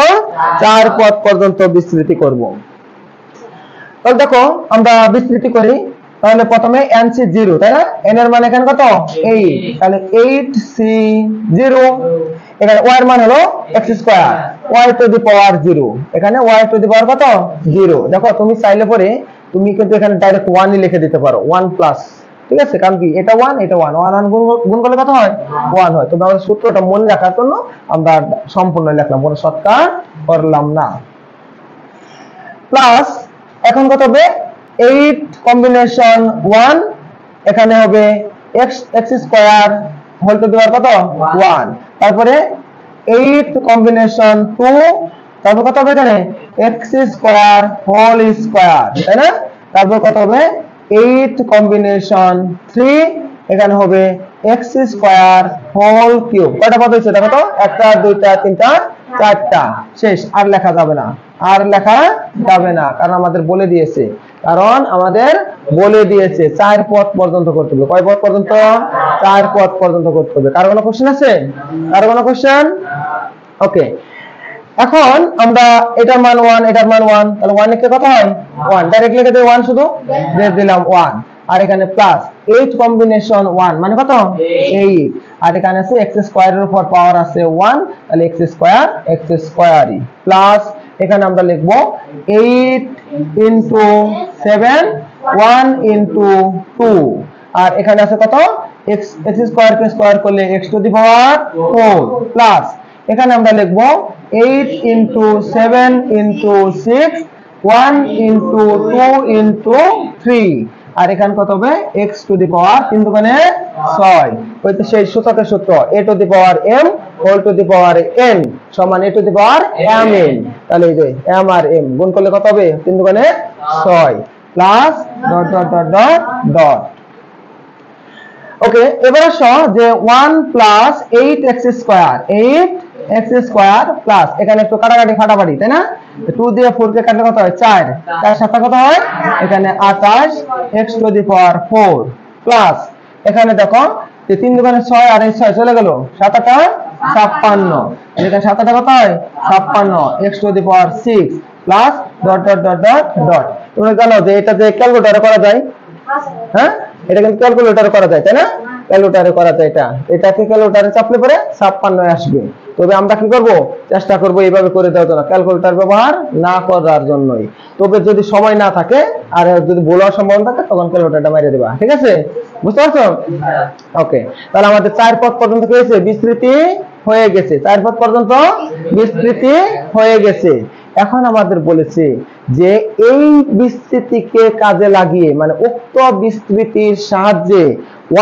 4 পদ পর্যন্ত বিস্তৃতি করব। তাহলে দেখো আমরা বিস্তৃতি করি। তাহলে প্রথমে nc 0 তাই না, n এর মান এখানে কত 8, তাহলে 8c 0, এখানে y এর মান হলো x square, y to the power 0, এখানে y টু দি পাওয়ার কত 0। দেখো তুমি চাইলে পরে তুমি কিন্তু এখানে ডাইরেক্ট 1 ই লিখে দিতে পারো, 1 প্লাস, ঠিক আছে, কারণ কি এটা 1 এটা 1, 1 গুণ করলে কত হয় 1 হয়। তবে আমাদের সূত্রটা মনে রাখার জন্য আমরা সম্পূর্ণ লিখলাম, কোনো শর্টকাট করলাম না। প্লাস এখন কত হবে 8 কম্বিনেশন 1, এখানে হবে x square whole to the power কত 1, তারপরে 8 কম্বিনেশন 2, তারপর কত হবে এখানে x স্কয়ার হোল স্কয়ার, তাই না, তারপর কত হবে 8 কম্বিনেশন 3, এখানে হবে x স্কয়ার হোল কিউব। কয়টা পদ হয়েছে দেখো তো, একটা দুইটা তিনটা চারটা, শেষ। আর লেখা যাবে না, আর লেখা যাবে না, কারণ আমাদের বলে দিয়েছে, চার পদ পর্যন্ত করতে হবে। কয় পদ পর্যন্ত, চার পদ পর্যন্ত করতে হবে। কারো কোনো কোশ্চেন আছে, কারো কোনো কোশ্চেন? ওকে, এখন আমরা এটার মান 1 এটার মান 1, তাহলে 1 লিখতে কত হয় 1, ডাইরেক্ট লিখে দেব 1, শুধু দিয়ে দিলাম 1, আর এখানে প্লাস 8 কম্বিনেশন 1 মানে কত 8, আর এখানে আছে x স্কয়ারের উপর পাওয়ার আছে 1, তাহলে x স্কয়ারই, প্লাস এখানে আমরা লিখব 8 ইনটু 7 1 ইনটু 2, আর এখানে আছে কত x স্কয়ার কে স্কয়ার করলে x to the power 4, plus এখানে আমরা লিখব 8 ইনটু 7 ইনটু 6 1 ইনটু 2 ইনটু 3, আর এখানে কত হবে x টু দি পাওয়ার 3 দুগুণে 6, ওই তো সেই সূচকের সূত্র a to the power m whole to the power n সমান a to the power mn, তাহলে এই যে m আর m গুণ করলে কত হবে 3 দুগুণে 6 plus dot dot dot dot dot. Okay, এবার আসো যে 1 plus 8x square, 8x square plus এখানে একটু কাটাকাটি ফাটাফাটি, তাই না, 2 দিয়ে 4 কে কাটলে কত হয় 4, তার সাথে কত হয় এখানে 28 x to the power 4, plus এখানে দেখো যে 3 দুগুণে 6 আর এই 6 চলে গেল 7 8 56, এখানে 7 8 কত হয় 56 x to the power 6 plus dot dot dot dot dot. তোমরা জানো যে এটা যে ক্যালকুলেটরে করা যায়, হ্যাঁ এটা কিন্তু ক্যালকুলেটরে করা যায়, তাই না, ক্যালকুলেটরে করা যায়, এটাকে ক্যালকুলেটরে চাপলে পরে 56 আসবে। তবে আমরা কি করব, চেষ্টা করব এইভাবে করে দেওয়ার জন্য, ক্যালকুলেটর ব্যবহার না করার জন্যই। তবে যদি সময় না থাকে আর যদি ভুলার সম্ভাবনা থাকে তখন ক্যালকুলেটরটা মেরে দেবা, ঠিক আছে, বুঝতে পারছো? ওকে, তাহলে আমাদের 4 পদ পর্যন্ত কি হয়েছে, বিস্তৃতি হয়ে গেছে, 4 পদ পর্যন্ত বিস্তৃতি হয়ে গেছে। এখন আমাদের বলেছে যে এই বিস্তৃতিকে কাজে লাগিয়ে, মানে উক্ত বিস্তৃতির সাহায্যে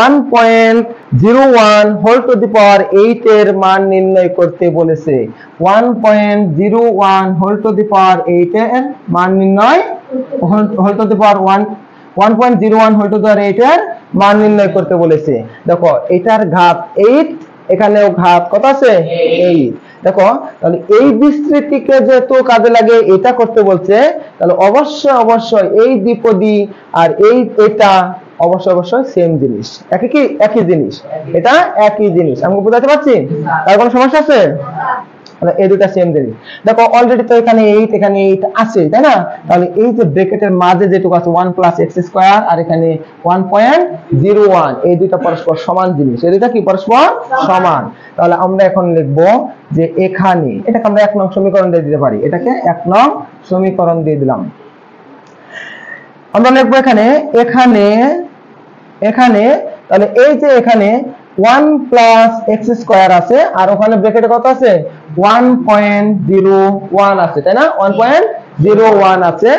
1.01 হোল টু দি পাওয়ার 8 এর মান নির্ণয় করতে বলেছে। 1.01 হোল টু দি পাওয়ার 8 এর মান নির্ণয়, whole to the power 1.01 whole to the power 8 এর মান নির্ণয় করতে বলেছে। দেখো এটার ঘাত 8, এখানেও ঘাত কত আছে 8, দেখো তাহলে এই বিস্তৃতিকে যেহেতু কাজে লাগে এটা করতে বলছে, তাহলে অবশ্যই এই দ্বিপদী আর এটা অবশ্যই সেম জিনিস, একই জিনিস, এটা একই জিনিস। আমি বুঝাতে পারছি, তার কোনো সমস্যা আছে? তাহলে এই দুটো সেম জিনিস। দেখো অলরেডি তো এখানে 8 এখানে 8 আছে, তাই না, তাহলে এই যে ব্র্যাকেটের মাঝে যেটুকু আছে 1 প্লাস x স্কয়ার আর এখানে 1.01, এই দুটো পরস্পর সমান জিনিস, এই দুটো কি পরস্পর সমান। তাহলে আমরা এখন লিখব যে এখানে এটাকে আমরা 1 নং সমীকরণ দিয়ে দিতে পারি, এটাকে 1 নং সমীকরণ দিয়ে দিলাম। আমরা লিখব এখানে তাহলে এই যে এখানে 1 প্লাস x স্কয়ার আছে আর ওখানে ব্র্যাকেটে কত আছে 1.01 আছে, তাই না, 1.01 আছে।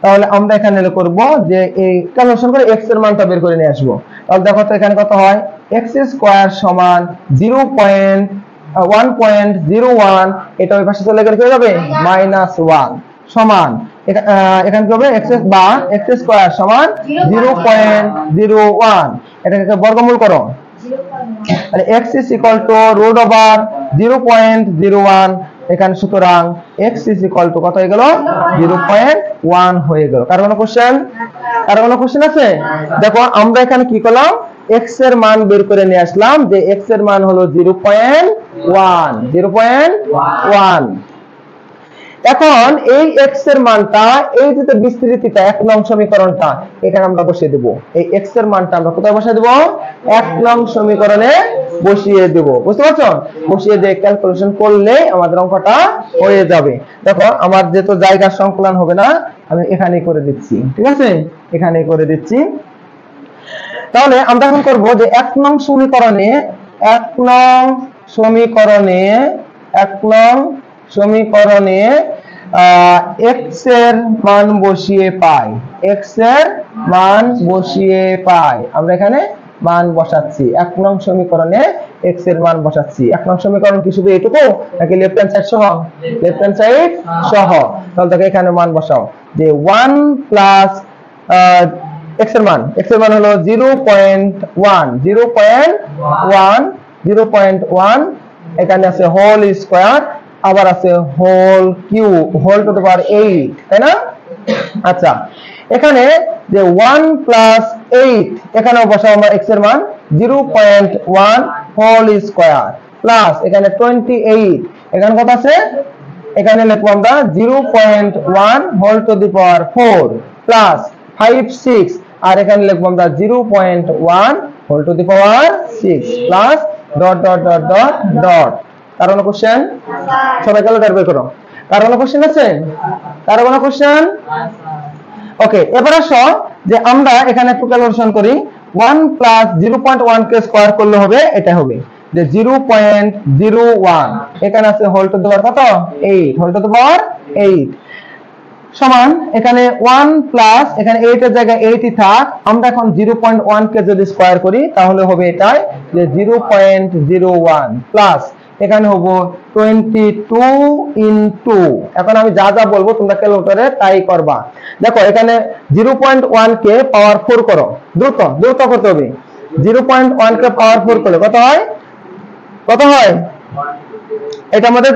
তাহলে আমরা এখানে করব যে এই ক্যালকুলেশন করে x এর মানটা বের করে নিয়ে আসব। তাহলে দেখো তো এখানে কত হয়, x স্কয়ার সমান 1.01, এটা ওই পাশে চলে গেলে কি হবে -1 সমান এখানে কি হবে x স্কয়ার সমান 0.01, এটাকে বর্গমূল করো, তাহলে x is equal to root over 0.01, এখানে সুতরাং x is equal to কত হয়ে গেল 0.1 হয়ে গেল। কার কোনো কোশ্চেন আছে? দেখো আমরা এখানে কি করলাম, x এর মান বের করে নিয়ে আসলাম, যে x এর মান হলো 0.1। এখন এই x এর মানটা এই যে বিস্তৃতিটা 1 নং সমীকরণটা এখানে আমরা বসিয়ে দেব। এই x এর মানটা আমরা কোথায় বসিয়ে দেব? 1 নং সমীকরণে বসিয়ে দেব। বুঝতে পারছো? বসিয়ে দিয়ে ক্যালকুলেশন করলে আমাদের অঙ্কটা হয়ে যাবে। দেখো আমার যেহেতু জায়গার সংকুলান হবে না, আমি এখানেই করে দিচ্ছি। ঠিক আছে, এখানেই করে দিচ্ছি। তাহলে আমরা এখন করব যে 1 নং সমীকরণে 1 নং সমীকরণে x এর মান বসিয়ে পাই, x এর মান বসিয়ে পাই। আমরা এখানে মান বসাচ্ছি 1 নং সমীকরণে x এর মান বসাচ্ছি। 1 নং সমীকরণ কি শুধু এটুকু নাকি লেফট হ্যান্ড সাইড সহ? লেফট হ্যান্ড সাইড সহ। তাহলে দেখো এখানে মান বসাও যে 1 প্লাস x এর মান হলো 0.1 এখানে আছে হোল স্কয়ার, আবার আছে whole cube, whole to the power 8, তাই না? আচ্ছা, এখানে যে 1 প্লাস 8 এখানেও বসাও আমরা x এর মান 0.1 হোল স্কয়ার প্লাস এখানে 28, এখানে কত আছে? এখানে লিখবো আমরা 0.1 whole to the power 4 plus 5 6, আর এখানে লিখবো আমরা 0.1 whole to the power 6 plus dot dot dot dot dot. কারো কোনো কোশ্চেন? সবাই ক্যালকুলেটর বের করো। কারো কোনো কোশ্চেন আছে? কারো কোনো কোশ্চেন? ওকে, এবার আসো যে আমরা এখানে একটু ক্যালকুলেশন করি। 1 প্লাস 0.1 কে স্কয়ার করলে হবে এটা হবে যে 0.01, এখানে আছে হোল টু দি পাওয়ার কত? 8, হোল টু দি পাওয়ার 8 সমান এখানে 1 প্লাস এখানে 8 এর জায়গায় 8ই থাক, আমরা এখন 0.1 কে যদি স্কয়ার করি তাহলে হবে এটাই যে 0.01 প্লাস এখানে হবে 22 ইনটু, এখন আমি যা যা বলবো তোমরা ক্যালকুলেটরে তাই করবা। দেখো এখানে 0.1 কে পাওয়ার 4 করো, দ্রুত করতে হবে। 0.1 কে পাওয়ার 4 করলে কত হয়? কত হয়? এটা আমাদের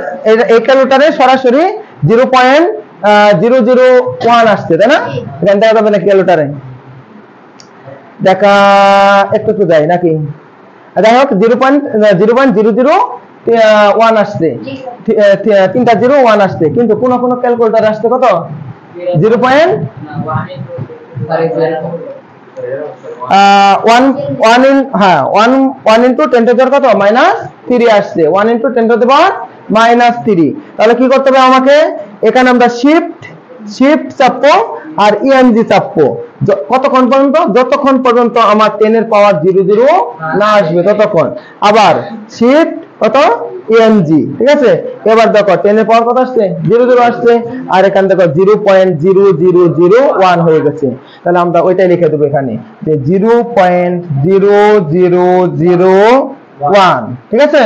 এই ক্যালকুলেটরে সরাসরি 0.001 আসছে, তাই না? এখানে দেখা যাবে না ক্যালকুলেটরে, দেখা একটু যায় নাকি? যাই হোক 0.001 আসছে, 3টা 0 1 আসছে, কিন্তু কোন ক্যালকুলেটর আসছে কত? 0.1 ইনটু 10 টু দি পাওয়ার কত? -3 আসছে। 1 ইনটু 10 টু দি পাওয়ার -3। তাহলে কি করতে হবে আমাকে? এখানে আমরা শিফট চাপবো আর ইএনজি চাপবো কতক্ষণ পর্যন্ত? যতক্ষণ পর্যন্ত আমার 10 এর পাওয়ার 00 না আসবে ততক্ষণ। আবার শিফট কত? ইএনজি, ঠিক আছে? এবার দেখো 10 এর পাওয়ার কত আসছে? 00 আসছে, আর এখানে দেখো 0.0001 হয়ে গেছে। তাহলে আমরা ওইটাই লিখে দেবো এখানে যে 0.0001, ঠিক আছে?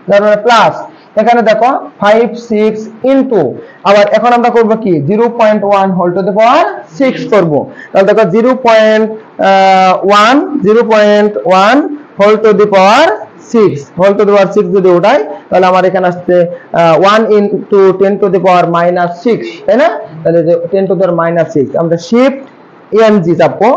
তারপরে প্লাস এখানে দেখো 5 6 ইনটু, আবার এখন আমরা করব কি 0.1 হোল টু দি পাওয়ার 6 করব। তাহলে দেখো 0.1 whole to the power 6, whole to the power 6 যদি ওঠাই তাহলে আমার এখানে আসছে 1 ইনটু 10 টু দি পাওয়ার -6, তাই না? তাহলে 10 টু দি পাওয়ার -6 আমরা শিফট ইএনজি চাপবো,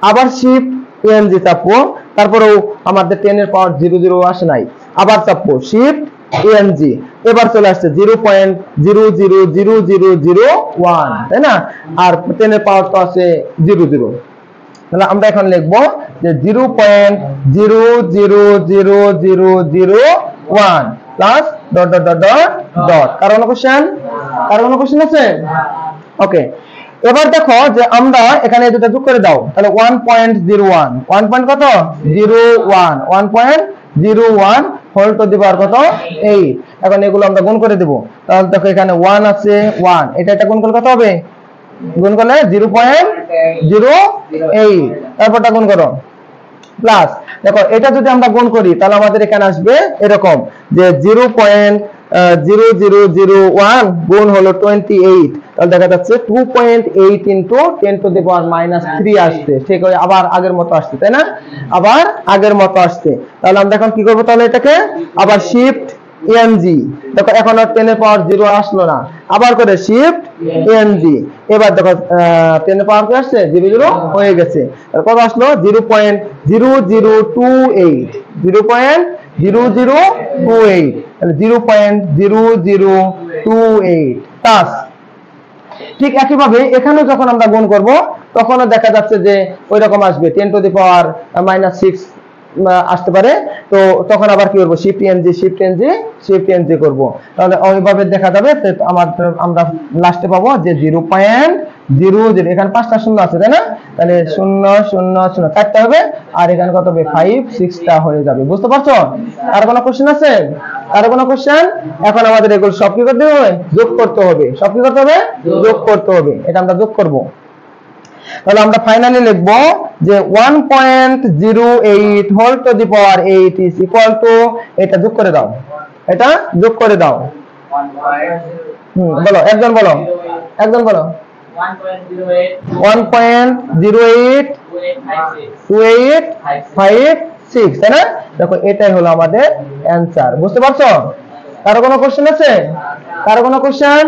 আবার শিফট ইএনজি চাপবো, তারপরেও আমাদের 10 এর পাওয়ার 00 আসে নাই, আবার চাপবো শিফট ইএনজি, এবার চলে আসছে 0.000001, তাই না? আর 10 এর পাওয়ার তো আছে 00। তাহলে আমরা এখন লিখবো যে 0.000001 plus dot dot dot dot dot. কারো কোনো কোশ্চেন আছে? ওকে, এবার দেখো যে আমরা এখানে দুটো যোগ করে দাও, তাহলে 1.01 1 পয়েন্ট কত? 01 1.01 হোল টু দি পাওয়ার কত? 8। এখন এগুলো আমরা গুণ করে দেব। তাহলে দেখো এখানে 1 আছে 1, এটা গুণ করলে কত হবে? গুণ করলে 0.08, তারপরটা গুণ করো প্লাস দেখো এটা যদি আমরা গুণ করি তাহলে আমাদের এখানে আসবে এরকম যে 0.0001 গুণ হলো 28, তাহলে দেখা যাচ্ছে 2.8 ইনটু 10 টু দি পাওয়ার -3 আসছে। ঠিক আছে, আবার আগের মতো আসছে, তাই না? আবার আগের মতো আসছে। তাহলে আমরা এখন কি করব? তাহলে এটাকে আবার শিফট ইএনজি, দেখো এখন আর 10 এর পাওয়ার 0 আসলো না, আবার করে শিফট ইএনজি, এবার দেখো 10 এর পাওয়ার কি আসছে? 00 হয়ে গেছে। তাহলে কত আসলো? 0.0028 0.0028, তাহলে 0.0028 প্লাস ঠিক একইভাবে এখানেও যখন আমরা গুণ করব তখনও দেখা যাচ্ছে যে ওই রকম আসবে 10 টু দি পাওয়ার -6 আসতে পারে। তো তখন আবার কি করব, শিফট এন জি করব, তাহলে ওইভাবে দেখা যাবে। আমরা লাস্টে পাবো যে 0.00, এখানে 5টা শূন্য আছে তাই না, তাহলে 000 কাটতে হবে, আর এখানে কত হবে 5 6টা হয়ে যাবে। বুঝতে পারছো? আর কোনো কোশ্চেন আছে? আর কোনো কোশ্চেন? এখন আমাদের এগুলো সব কি করতে হবে, যোগ করতে হবে। সব কি করতে হবে, যোগ করতে হবে। এটা আমরা যোগ করব। তাহলে আমরা ফাইনালি লিখব যে 1.08 whole to the power 8 is equal to, এটা যোগ করে দাও, এটা যোগ করে দাও। বলো, একজন বলো, 1.082856, তাই না? দেখো এটাই হলো আমাদের অ্যানসার। বুঝতে পারছো? কারো কোনো কোশ্চেন আছে? কারো কোনো কোশ্চেন?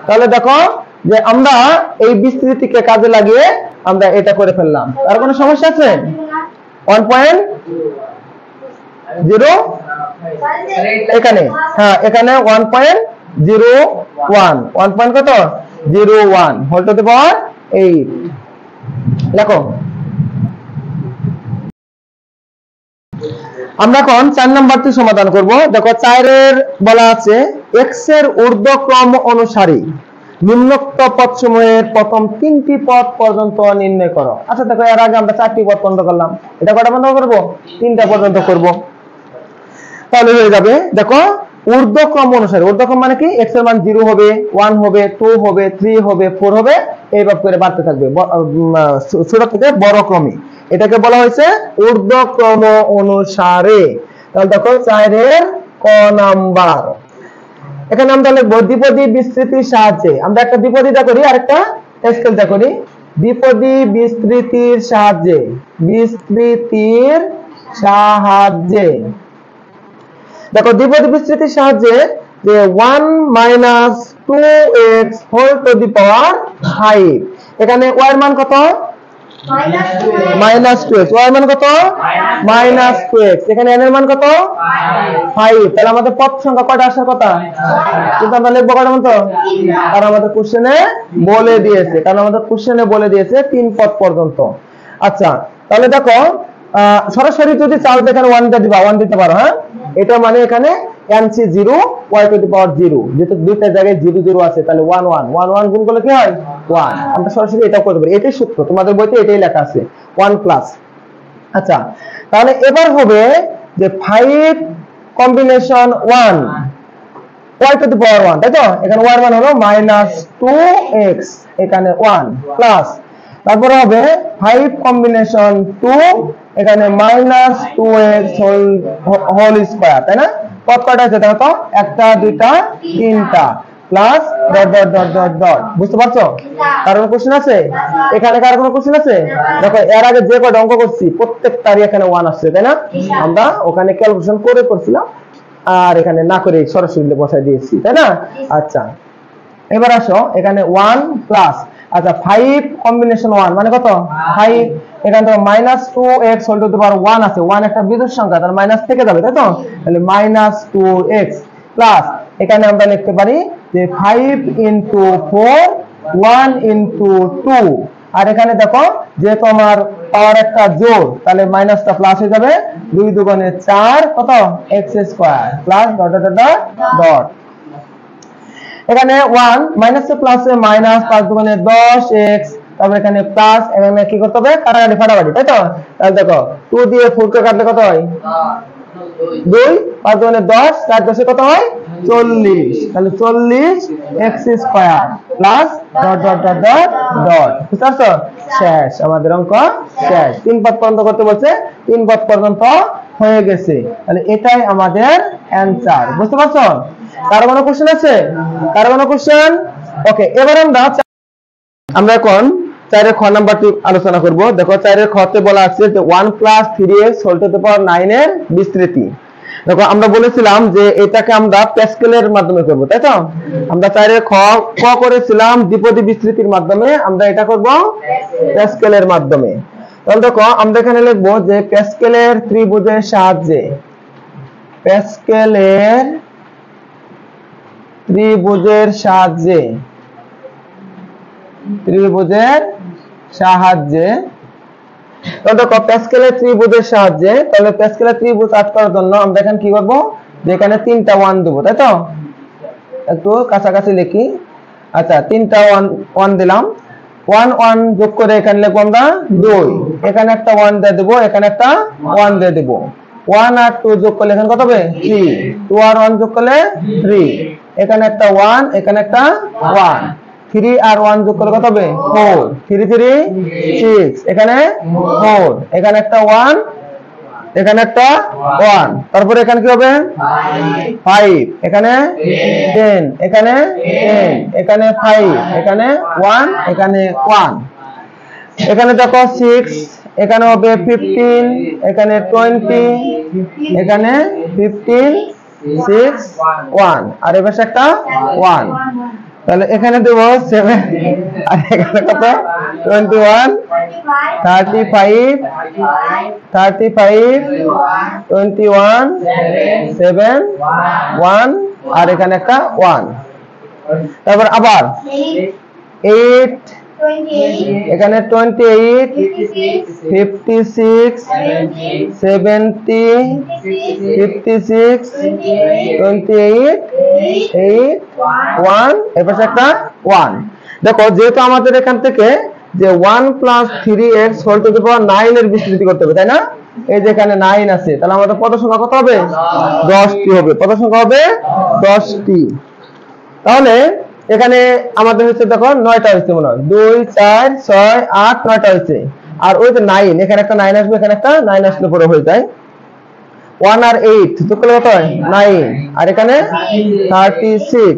তাহলে দেখো যে আমরা এই বিস্তৃতিকে কাজে লাগিয়ে আমরা এটা করে ফেললাম। আর কোনো সমস্যা আছে? 1.0 এখানে, হ্যাঁ এখানে 1.01, 1 পয়েন্ট কত 01 হোল টু দি পাওয়ার 8 লেখো। আমরা এখন 4 নাম্বারটি সমাধান করব। দেখো 4 এর বলা আছে x এর ঊর্ধ্বক্রম অনুসারী নিম্নোক্ত পদসমূহের প্রথম 3টি পদ পর্যন্ত নির্ণয় করো। আচ্ছা দেখো, এর আগে আমরা 4টি পদ পর্যন্ত করলাম, এটা কয়টা পর্যন্ত করব, 3টা পর্যন্ত করব। তাহলে হয়ে যাবে, দেখো ঊর্ধ্বক্রম অনুসারে, ঊর্ধ্বক্রম মানে কি, x এর মান 0 হবে, 1 হবে, 2 হবে, 3 হবে, 4 হবে, এইভাবে করে বাড়তে থাকবে ছোট থেকে বড় ক্রমে। এটাকে বলা হয়েছে ঊর্ধ্বক্রম অনুসারে। তাহলে দেখো 4 এর ক নাম্বার, এখানে আমরা লিখব দ্বিপদী বিস্তৃতির সাহায্যে। আমরা একটা দ্বিপদীটা করি আর একটা স্কেলটা করি। দ্বিপদী বিস্তৃতির সাহায্যে, দেখো দ্বিপদী বিস্তৃতির সাহায্যে যে 1 - 2x whole to the power 5, এখানে y এর মান কত, -2x, y এর মান কত, -2x, এখানে n এর মান কত, 5। তাহলে আমাদের পদ সংখ্যা কয়টা আসার কথা, কিন্তু আমরা লিখবো কয়টা মতো, কারণ আমাদের কোশ্চেনে বলে দিয়েছে 3 পদ পর্যন্ত। আচ্ছা তাহলে দেখো সরাসরি যদি চাও এখানে 1 দিবা, 1 দিতে পারো, হ্যাঁ এটা মানে এখানে nc 0 y to the power 0, যেহেতু দুইটা জায়গায় 0 0 আছে, তাহলে 1 1 1 1 গুণ করলে কি হয় 1। আমরা সরাসরি এটা করতে পারি, এটাই সূত্র, তোমাদের বইতে এটাই লেখা আছে 1 প্লাস। আচ্ছা তাহলে এবার হবে যে 5 combination 1 y to the power 1, তাই তো? এখানে y এর মান হলো -2x, এখানে 1 প্লাস, তারপরে হবে 5 কম্বিনেশন 2, এখানে -2x হোল স্কয়ার, তাই না? পদ কয়টা আছে দেখো তো, 1টা 2টা 3টা, plus dot dot dot dot dot. বুঝতে পারছো? কারণ কোশ্চেন আছে এখানে, কার কোনো কোশ্চেন আছে? দেখো এর আগে যে কয়টা অঙ্ক করছি প্রত্যেকটারই এখানে 1 আসছে, তাই না? আমরা ওখানে ক্যালকুলেশন করে করছিলাম, আর এখানে না করে সরাসরি বসাই দিয়েছি, তাই না? আচ্ছা এবার আসো এখানে 1 প্লাস, আচ্ছা 5 কম্বিনেশন 1 মানে কত 5, এখান থেকে -2x whole to the power 1 আছে, 1 একটা বিজোড় সংখ্যা, তার মাইনাস থেকে যাবে, তাই তো? তাহলে -2x প্লাস, এখানে আমরা লিখতে পারি যে 5 * 4 1 * 2, আর এখানে দেখো যেহেতু আমার পাওয়ার একটা জোড়, তাহলে মাইনাসটা প্লাস হয়ে যাবে, 2 × 2 = 4 কত x square plus dot dot dot dot. এখানে 1 মাইনাসে প্লাসে মাইনাস, 5 × 2 = 10x, তারপর এখানে প্লাস, এখানে কি করতে হবে, কাটাকাটি ফাটাফাটি, তাই তো? তাহলে দেখো 2 দিয়ে 4 কে কাটলে কত হয় 2, 5 × 2 = 10, 4 10 কত হয় 40, তাহলে 40x square plus dot dot dot dot dot. বুঝতে পারছো? শেষ, আমাদের অঙ্ক শেষ। 3 পদ পর্যন্ত করতে বলছে, 3 পদ পর্যন্ত হয়ে গেছে, তাহলে এটাই আমাদের অ্যানসার। বুঝতে পারছো? কারো কোনো কোশ্চেন আছে? কারো কোনো কোশ্চেন? ওকে, এবার আমরা এখন 4 এর খ নাম্বারটি আলোচনা করব। দেখো 4 এর খতে বলা আছে যে 1 + 3x whole to the power 9 এর বিস্তৃতি। দেখো আমরা বলেছিলাম যে এটাকে আমরা প্যাসকেলের মাধ্যমে করব, তাই তো? আমরা 4 এর খ করেছিলাম দ্বিপদী বিস্তৃতির মাধ্যমে, আমরা এটা করব প্যাসকেলের মাধ্যমে। তাহলে দেখো আমরা এখানে লিখব যে প্যাসকেলের ত্রিভুজের সাহায্যে, প্যাসকেলের ত্রিভুজের সাহায্যে তো দেখো প্যাসকেলের ত্রিভুজের সাহায্যে, তাহলে প্যাসকেলের ত্রিভুজ আর্ট করার জন্য আমরা এখানে কি করব, যে এখানে 3টা 1 দেব, তাই তো? একটু কাছাকাছি লিখি। আচ্ছা 3টা 1 দিলাম, 1 1 যোগ করে এখানে লিখব আমরা 2, এখানে একটা 1 দিয়ে দেব, এখানে একটা 1 দিয়ে দেব। 1 আর 2 যোগ করলে এখানে কত হবে 3, 2 আর 1 যোগ করলে 3, এখানে একটা 1, এখানে একটা 1, 3 আর 1 যোগ করলে কত হবে 4, 3 3 6, এখানে 4, এখানে একটা 1, এখানে একটা 1, তারপরে এখানে কি হবে 5, এখানে 10, এখানে 10, এখানে 5, এখানে 1, এখানে 1, এখানে দেখো 6, এখানে হবে 15, এখানে 20, এখানে 15 6 1, আর এর পাশে একটা 1, তাহলে এখানে দেব 7, আর এখানে কত 21 35 21 7 1, আর এখানে একটা 1, তারপর আবার 8, এখানে 28 56 70 56 28 8 1, এর পাশে একটা 1। দেখো যেহেতু আমাদের এখান থেকে যে 1 + 3x whole to the power 9 এর বিস্তৃতি করতে হবে, তাই না? এই যে এখানে 9 আছে, তাহলে আমাদের পদ সংখ্যা কত হবে 10টি হবে, পদ সংখ্যা হবে 10টি। তাহলে এখানে আমাদের হচ্ছে দেখো 9টা হচ্ছে মনে হয়, 2 4 6 8 9টা হচ্ছে, আর ওই যে 9, এখানে একটা 9 আসবে, এখানে একটা 9 আসলে পরে হয়ে যায় 1 আর 8 যোগ করলে কত হয় 9, আর এখানে 36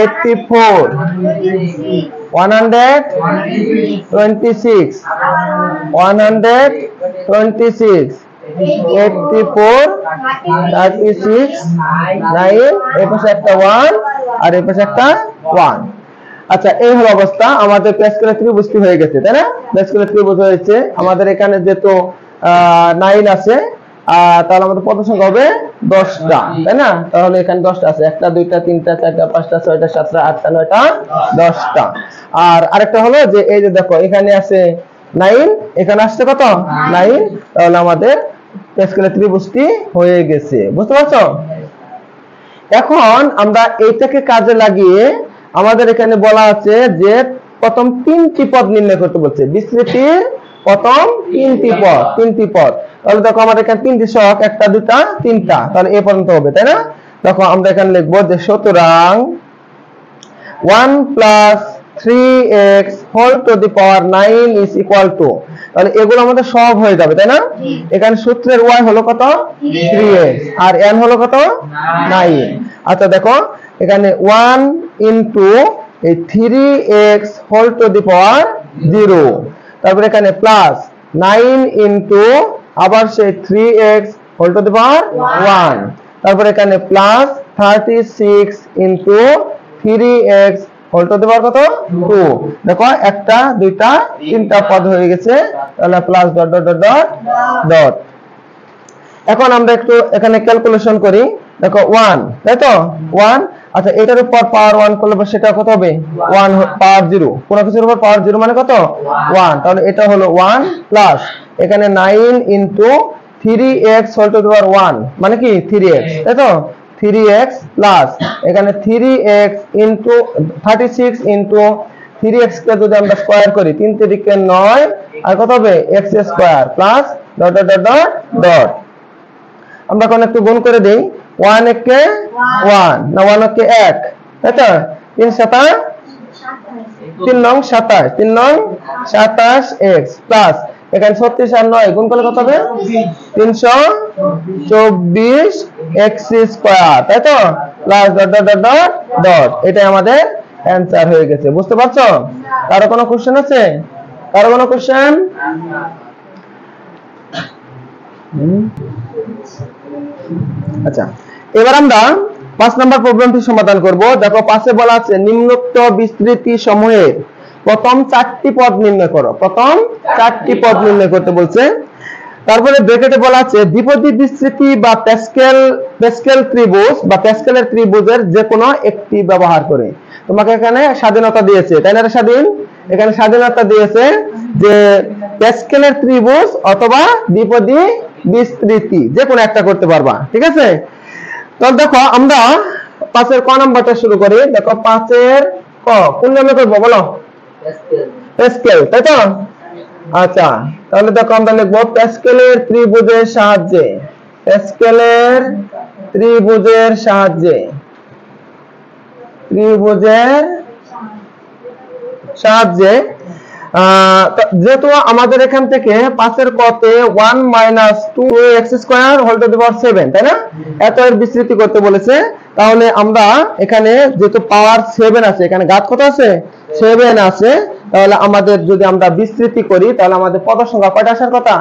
84 126 126 84 36 9, এর পাশে একটা 1, আর এর পাশে একটা 1। আচ্ছা এই হলো অবস্থা, আমাদের প্যাসকেলের ত্রিভুজটি হয়ে গেছে, তাই না? প্যাসকেলের ত্রিভুজ হয়েছে আমাদের, এখানে যেহেতু 9 আছে, তাহলে আমাদের পদ সংখ্যা হবে 10টা, তাই না? তাহলে এখানে 10টা আছে, 1টা 2টা 3টা 4টা 5টা 6টা 7টা 8টা 9টা 10টা। আর আরেকটা হলো যে এই যে দেখো এখানে আছে 9, এখানে আসছে কত 9, তাহলে আমাদের প্যাসকেলের ত্রিভুজটি হয়ে গেছে, বুঝতে পারছো? এখন আমরা এইটাকে কাজে লাগিয়ে আমাদের এখানে বলা আছে যে প্রথম 3টি পদ নির্ণয় করতে বলছে, বিস্তৃতির প্রথম 3টি পদ। তাহলে দেখো আমাদের এখানে 3টি সহগ, 1টা 2টা 3টা, তাহলে এ পর্যন্ত হবে, তাই না? দেখো আমরা এখানে লিখব যে সুতরাং 1 + 3x whole to the power 9 is equal to, তাহলে এগুলো আমাদের সব হয়ে যাবে, তাই না? এখানে সূত্রের y হলো কত 3x, আর n হলো কত 9। আচ্ছা দেখো এখানে 1 ইনটু এই 3x whole to the power 0, তারপর এখানে প্লাস 9 ইনটু আবার সেই 3x whole to the power 1, তারপর এখানে plus 36 into 3x whole to the power কত 2। দেখো 1টা 2টা 3টা পদ হয়ে গেছে, তাহলে plus dot dot dot dot dot. এখন আমরা একটু এখানে ক্যালকুলেশন করি, দেখো 1, তাই তো 1, আচ্ছা এটার উপর পাওয়ার 1 করলে সেটা কত হবে 1 পাওয়ার 0, কোন কিছুর উপর পাওয়ার 0 মানে কত 1, তাহলে এটা হলো 1 প্লাস এখানে 9 into 3x whole to the power 1 মানে কি 3x, তাই তো 3x প্লাস এখানে 3x ইনটু 36 ইনটু 3x কে যদি আমরা স্কয়ার করি 3 3 9, আর কত হবে x square plus dot dot dot dot dot. আমরা কোন একটু গুণ করে দেই, 1 একে 1 না 1 একে 1, তাই তো 3 7 3 9 27 3 9 27x প্লাস এখানে 36 আর 9 গুণ করলে কত হবে 324 x স্কয়ার, তাই তো plus dot dot dot dot dot. এটাই আমাদের অ্যানসার হয়ে গেছে, বুঝতে পারছো? কারো কোনো কোশ্চেন আছে? কারো কোনো কোশ্চেন? আচ্ছা এবার আমরা 5 নাম্বার প্রবলেমটি সমাধান করব। দেখো পাশে বলা আছে নিম্নোক্ত বিস্তৃতি সমূহের প্রথম 4টি পদ নির্ণয় করো, প্রথম 4টি পদ নির্ণয় করতে বলছে। তারপরে ব্র্যাকেটে বলা আছে দ্বিপদী বিস্তৃতি বা প্যাসকেল ত্রিভুজ বা প্যাসকেলের ত্রিভুজের যে কোনো একটি ব্যবহার করে। তোমাকে এখানে স্বাধীনতা দিয়েছে, তাই না? স্বাধীন, এখানে স্বাধীনতা দিয়েছে যে প্যাসকেলের ত্রিভুজ অথবা দ্বিপদী বিস্তৃতি যে কোনো একটা করতে পারবা, ঠিক আছে? তো দেখো আমরা 5 এর ক নাম্বারটা শুরু করি। দেখো 5 এর ক কোন নামে করব বলো? প্যাসকেল, তাই তো? আচ্ছা, তাহলে দেখো আমরা লিখব প্যাসকেলের ত্রিভুজের সাহায্যে, প্যাসকেলের ত্রিভুজের সাহায্যে, ত্রিভুজের সাহায্যে যেহেতু আমাদের এখান থেকে 5 এর কতে 1 - 2x² whole to the power 7, তাই না? এত এর বিস্তৃতি করতে বলেছে, তাহলে আমরা এখানে যেহেতু পাওয়ার 7 আছে, এখানে ঘাত কত আছে? 7 আছে, তাহলে আমাদের যদি আমরা বিস্তৃতি করি তাহলে আমাদের পদ সংখ্যা কয়টা আসার কথা?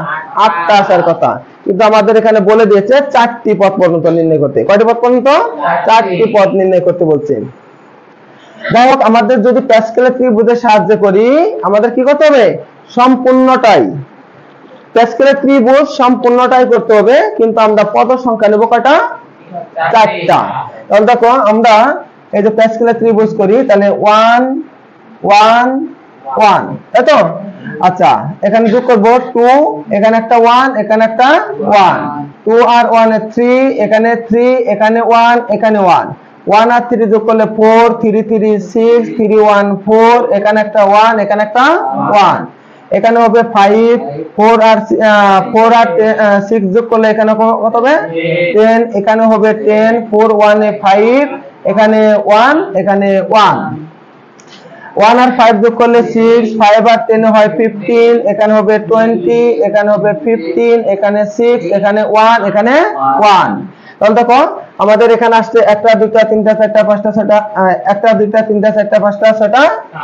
8টা আসার কথা। কিন্তু আমাদের এখানে বলে দিয়েছে 4টি পদ পর্যন্ত নির্ণয় করতে। কয়টি পদ পর্যন্ত? 4টি পদ নির্ণয় করতে বলছে। যাই হোক, আমাদের যদি প্যাসকেলের ত্রিভুজের সাহায্যে করি আমাদের কি করতে হবে? সম্পূর্ণটাই, প্যাসকেলের ত্রিভুজ সম্পূর্ণটাই করতে হবে, কিন্তু আমরা পদ সংখ্যা নেব কয়টা? 4টা। তাহলে দেখো আমরা এই যে প্যাসকেলের ত্রিভুজ করি তাহলে 1 1 1, তাই তো? আচ্ছা, এখানে যোগ করব 2, এখানে একটা 1, এখানে একটা 1, 2 আর 1 এ 3, এখানে 3, এখানে 1, এখানে 1, 1 আর 3 যোগ করলে 4, 3 3 6, 3 1 4, এখানে একটা 1, এখানে একটা 1, এখানে হবে 5, 4 আর 6 যোগ করলে এখানে কত হবে? 10, এখানে হবে 10, 4 1 এ 5, এখানে 1, এখানে 1, 1 আর 5 যোগ করলে 6, 5 আর 10 হয় 15, এখানে হবে 20, এখানে হবে 15, এখানে 6, এখানে 1, এখানে 1। তাহলে দেখো আমাদের এখানে আসছে 1 2 3 4 5 6টা, 1 2 3 4 5 6টা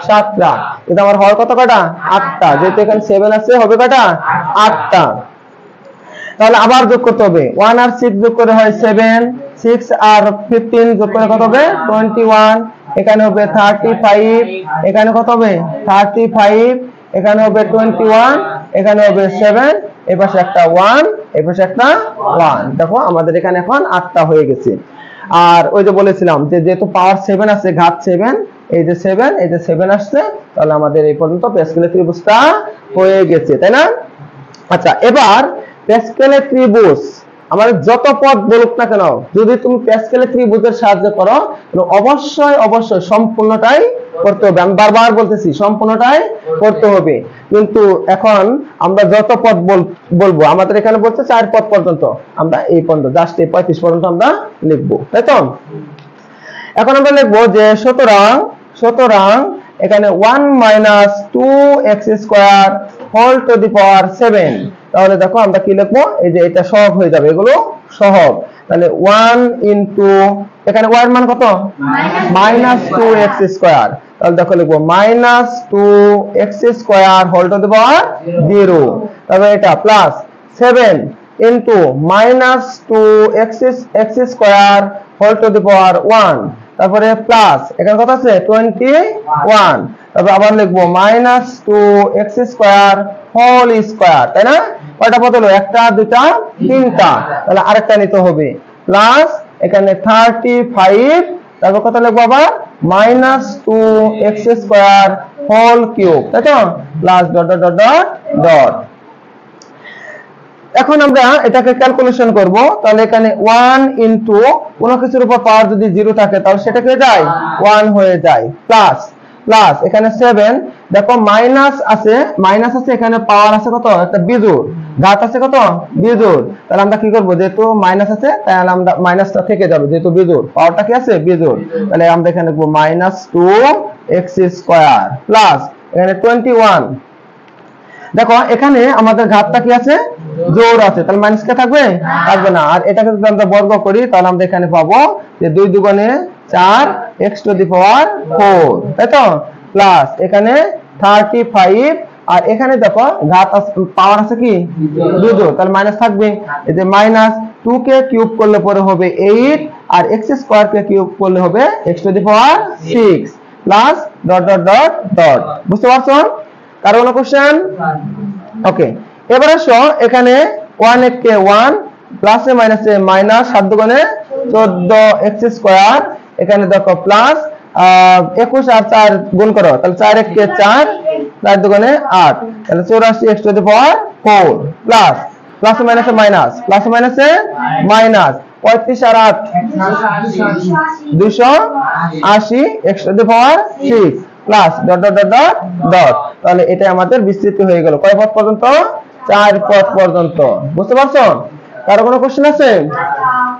7টা, কিন্তু আমার হওয়ার কত কয়টা? 8টা। যেহেতু এখানে 7 আছে হবে কয়টা? 8টা। তাহলে আবার যোগ করতে হবে, 1 আর 6 যোগ করে হয় 7, 6 আর 15 যোগ করে কত হবে? 21, এখানে হবে 35, এখানে কত হবে? 35, এখানে হবে 21, এখানে হবে 7, এই পাশে একটা 1, এই পাশে একটা 1। দেখো আমাদের এখানে এখন 8টা হয়ে গেছে। আর ওই যে বলেছিলাম যে যেহেতু পাওয়ার 7 আছে, ঘাত 7, এই যে 7, এই যে 7 আসছে, তাহলে আমাদের এই পর্যন্ত প্যাসকেলের ত্রিভুজটা হয়ে গেছে, তাই না? আচ্ছা, এবার প্যাসকেলের ত্রিভুজ আমাদের যত পদ বলুক না কেন, যদি তুমি প্যাসকেলের ত্রিভুজের সাহায্য করো অবশ্যই অবশ্যই সম্পূর্ণটাই করতে হবে। আমি বারবার বলতেছি সম্পূর্ণটাই করতে হবে। কিন্তু এখন আমরা যত পদ বলবো, আমাদের এখানে বলছে 4 পদ পর্যন্ত, আমরা এই পর্যন্ত জাস্ট এই 35 পর্যন্ত আমরা লিখবো, তাই তো? এখন আমরা লিখবো যে সুতরাং এখানে 1 - 2x² whole to the power 7। তাহলে দেখো আমরা কি লিখবো? এই যে এটা সহগ হয়ে যাবে, এগুলো সহগ। তাহলে 1 ইনটু এখানে y এর মান কত? -2x²। তাহলে দেখো লিখবো -2x² whole to the power 0। তারপর এটা plus 7 into -2x² whole to the power 1। তারপরে প্লাস এখানে কত আছে? 21। তারপর আবার লিখবো -2x² হোল স্কয়ার, তাই না? কয়টা পদ হলো? 1 2 3টা, তাহলে আরেকটা নিতে হবে। প্লাস এখানে 35, তারপর কত লিখবো আবার? -2x² হোল কিউব, তাই তো? Plus dot dot dot dot dot. এখন আমরা এটাকে ক্যালকুলেশন করব। তাহলে এখানে 1 ইনটু কোনো কিছুর উপর পাওয়ার যদি 0 থাকে তাহলে সেটা কি হয়ে যায়? 1 হয়ে যায়। প্লাস প্লাস এখানে 7, দেখো মাইনাস আছে এখানে পাওয়ার আছে কত? একটা বিজোড়, ঘাত আছে কত? বিজোড়। তাহলে আমরা কি করব? যেহেতু মাইনাস আছে তাহলে আমরা মাইনাসটা থেকে যাবে, যেহেতু বিজোড়, পাওয়ারটা কি আছে? বিজোড়। তাহলে আমরা এখানে লিখব -2x² প্লাস এখানে 21। দেখো এখানে আমাদের ঘাতটা কি আছে? জোড় আছে, তাহলে মাইনাস কে থাকবে? থাকবে না। আর এটাকে যদি আমরা বর্গ করি তাহলে আমরা এখানে পাবো যে 2 দুগুণে 4 x টু দি পাওয়ার 4, তাই তো? প্লাস এখানে 35, আর এখানে দেখো ঘাত পাওয়ার আছে কি? বিজোড়, তাহলে মাইনাস থাকবে। এই যে -2 কে কিউব করলে পরে হবে 8, আর x² কে কিউব করলে হবে x to the power 6 plus dot dot dot dot. বুঝতে পারছো? কারো কোনো কোশ্চেন? ওকে, এবার আসো এখানে 1 কে 1 প্লাসে মাইনাসে মাইনাস 7 দুগুণে 14x স্কয়ার, এখানে দেখো প্লাস 21 আর 4 গুণ করো, তাহলে 4 কে 4, 4 দুগুণে 8, তাহলে 84x two the power 4 plus প্লাসে মাইনাসে মাইনাস, প্লাসে মাইনাসে মাইনাস 35 আর 8 280 x to the power 6 plus dot dot dot dot dot. তাহলে এটা আমাদের বিস্তৃতি হয়ে গেল কয় পদ পর্যন্ত? 4 পদ পর্যন্ত। বুঝতে পারছো? কারো কোনো কোশ্চেন আছে?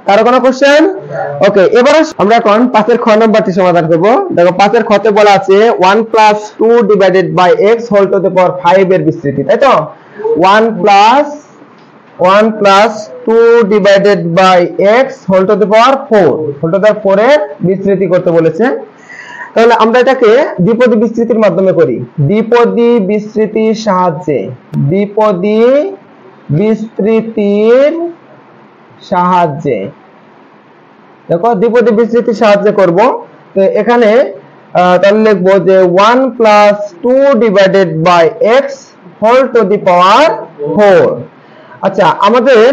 কারো কোনো কোশ্চেন? ওকে, এবারে আমরা এখন 5 এর খ নাম্বারটি সমাধান করব। দেখো 5 এর খতে বলা আছে 1 plus 2 divided by x whole to the power 5 এর বিস্তৃতি, তাই তো? 1 plus 2 divided by x whole to the power 4 whole to the power 4 এর বিস্তৃতি করতে বলেছে। তাহলে আমরা এটাকে দ্বিপদী বিস্তৃতির মাধ্যমে করি, দ্বিপদী বিস্তৃতির সাহায্যে, দ্বিপদী বিস্তৃতির সাহায্যে। দেখো দ্বিপদী বিস্তৃতির সাহায্যে করব। তো এখানে তাহলে লিখব যে 1 plus 2 divided by x whole to the power 4। আচ্ছা, আমাদের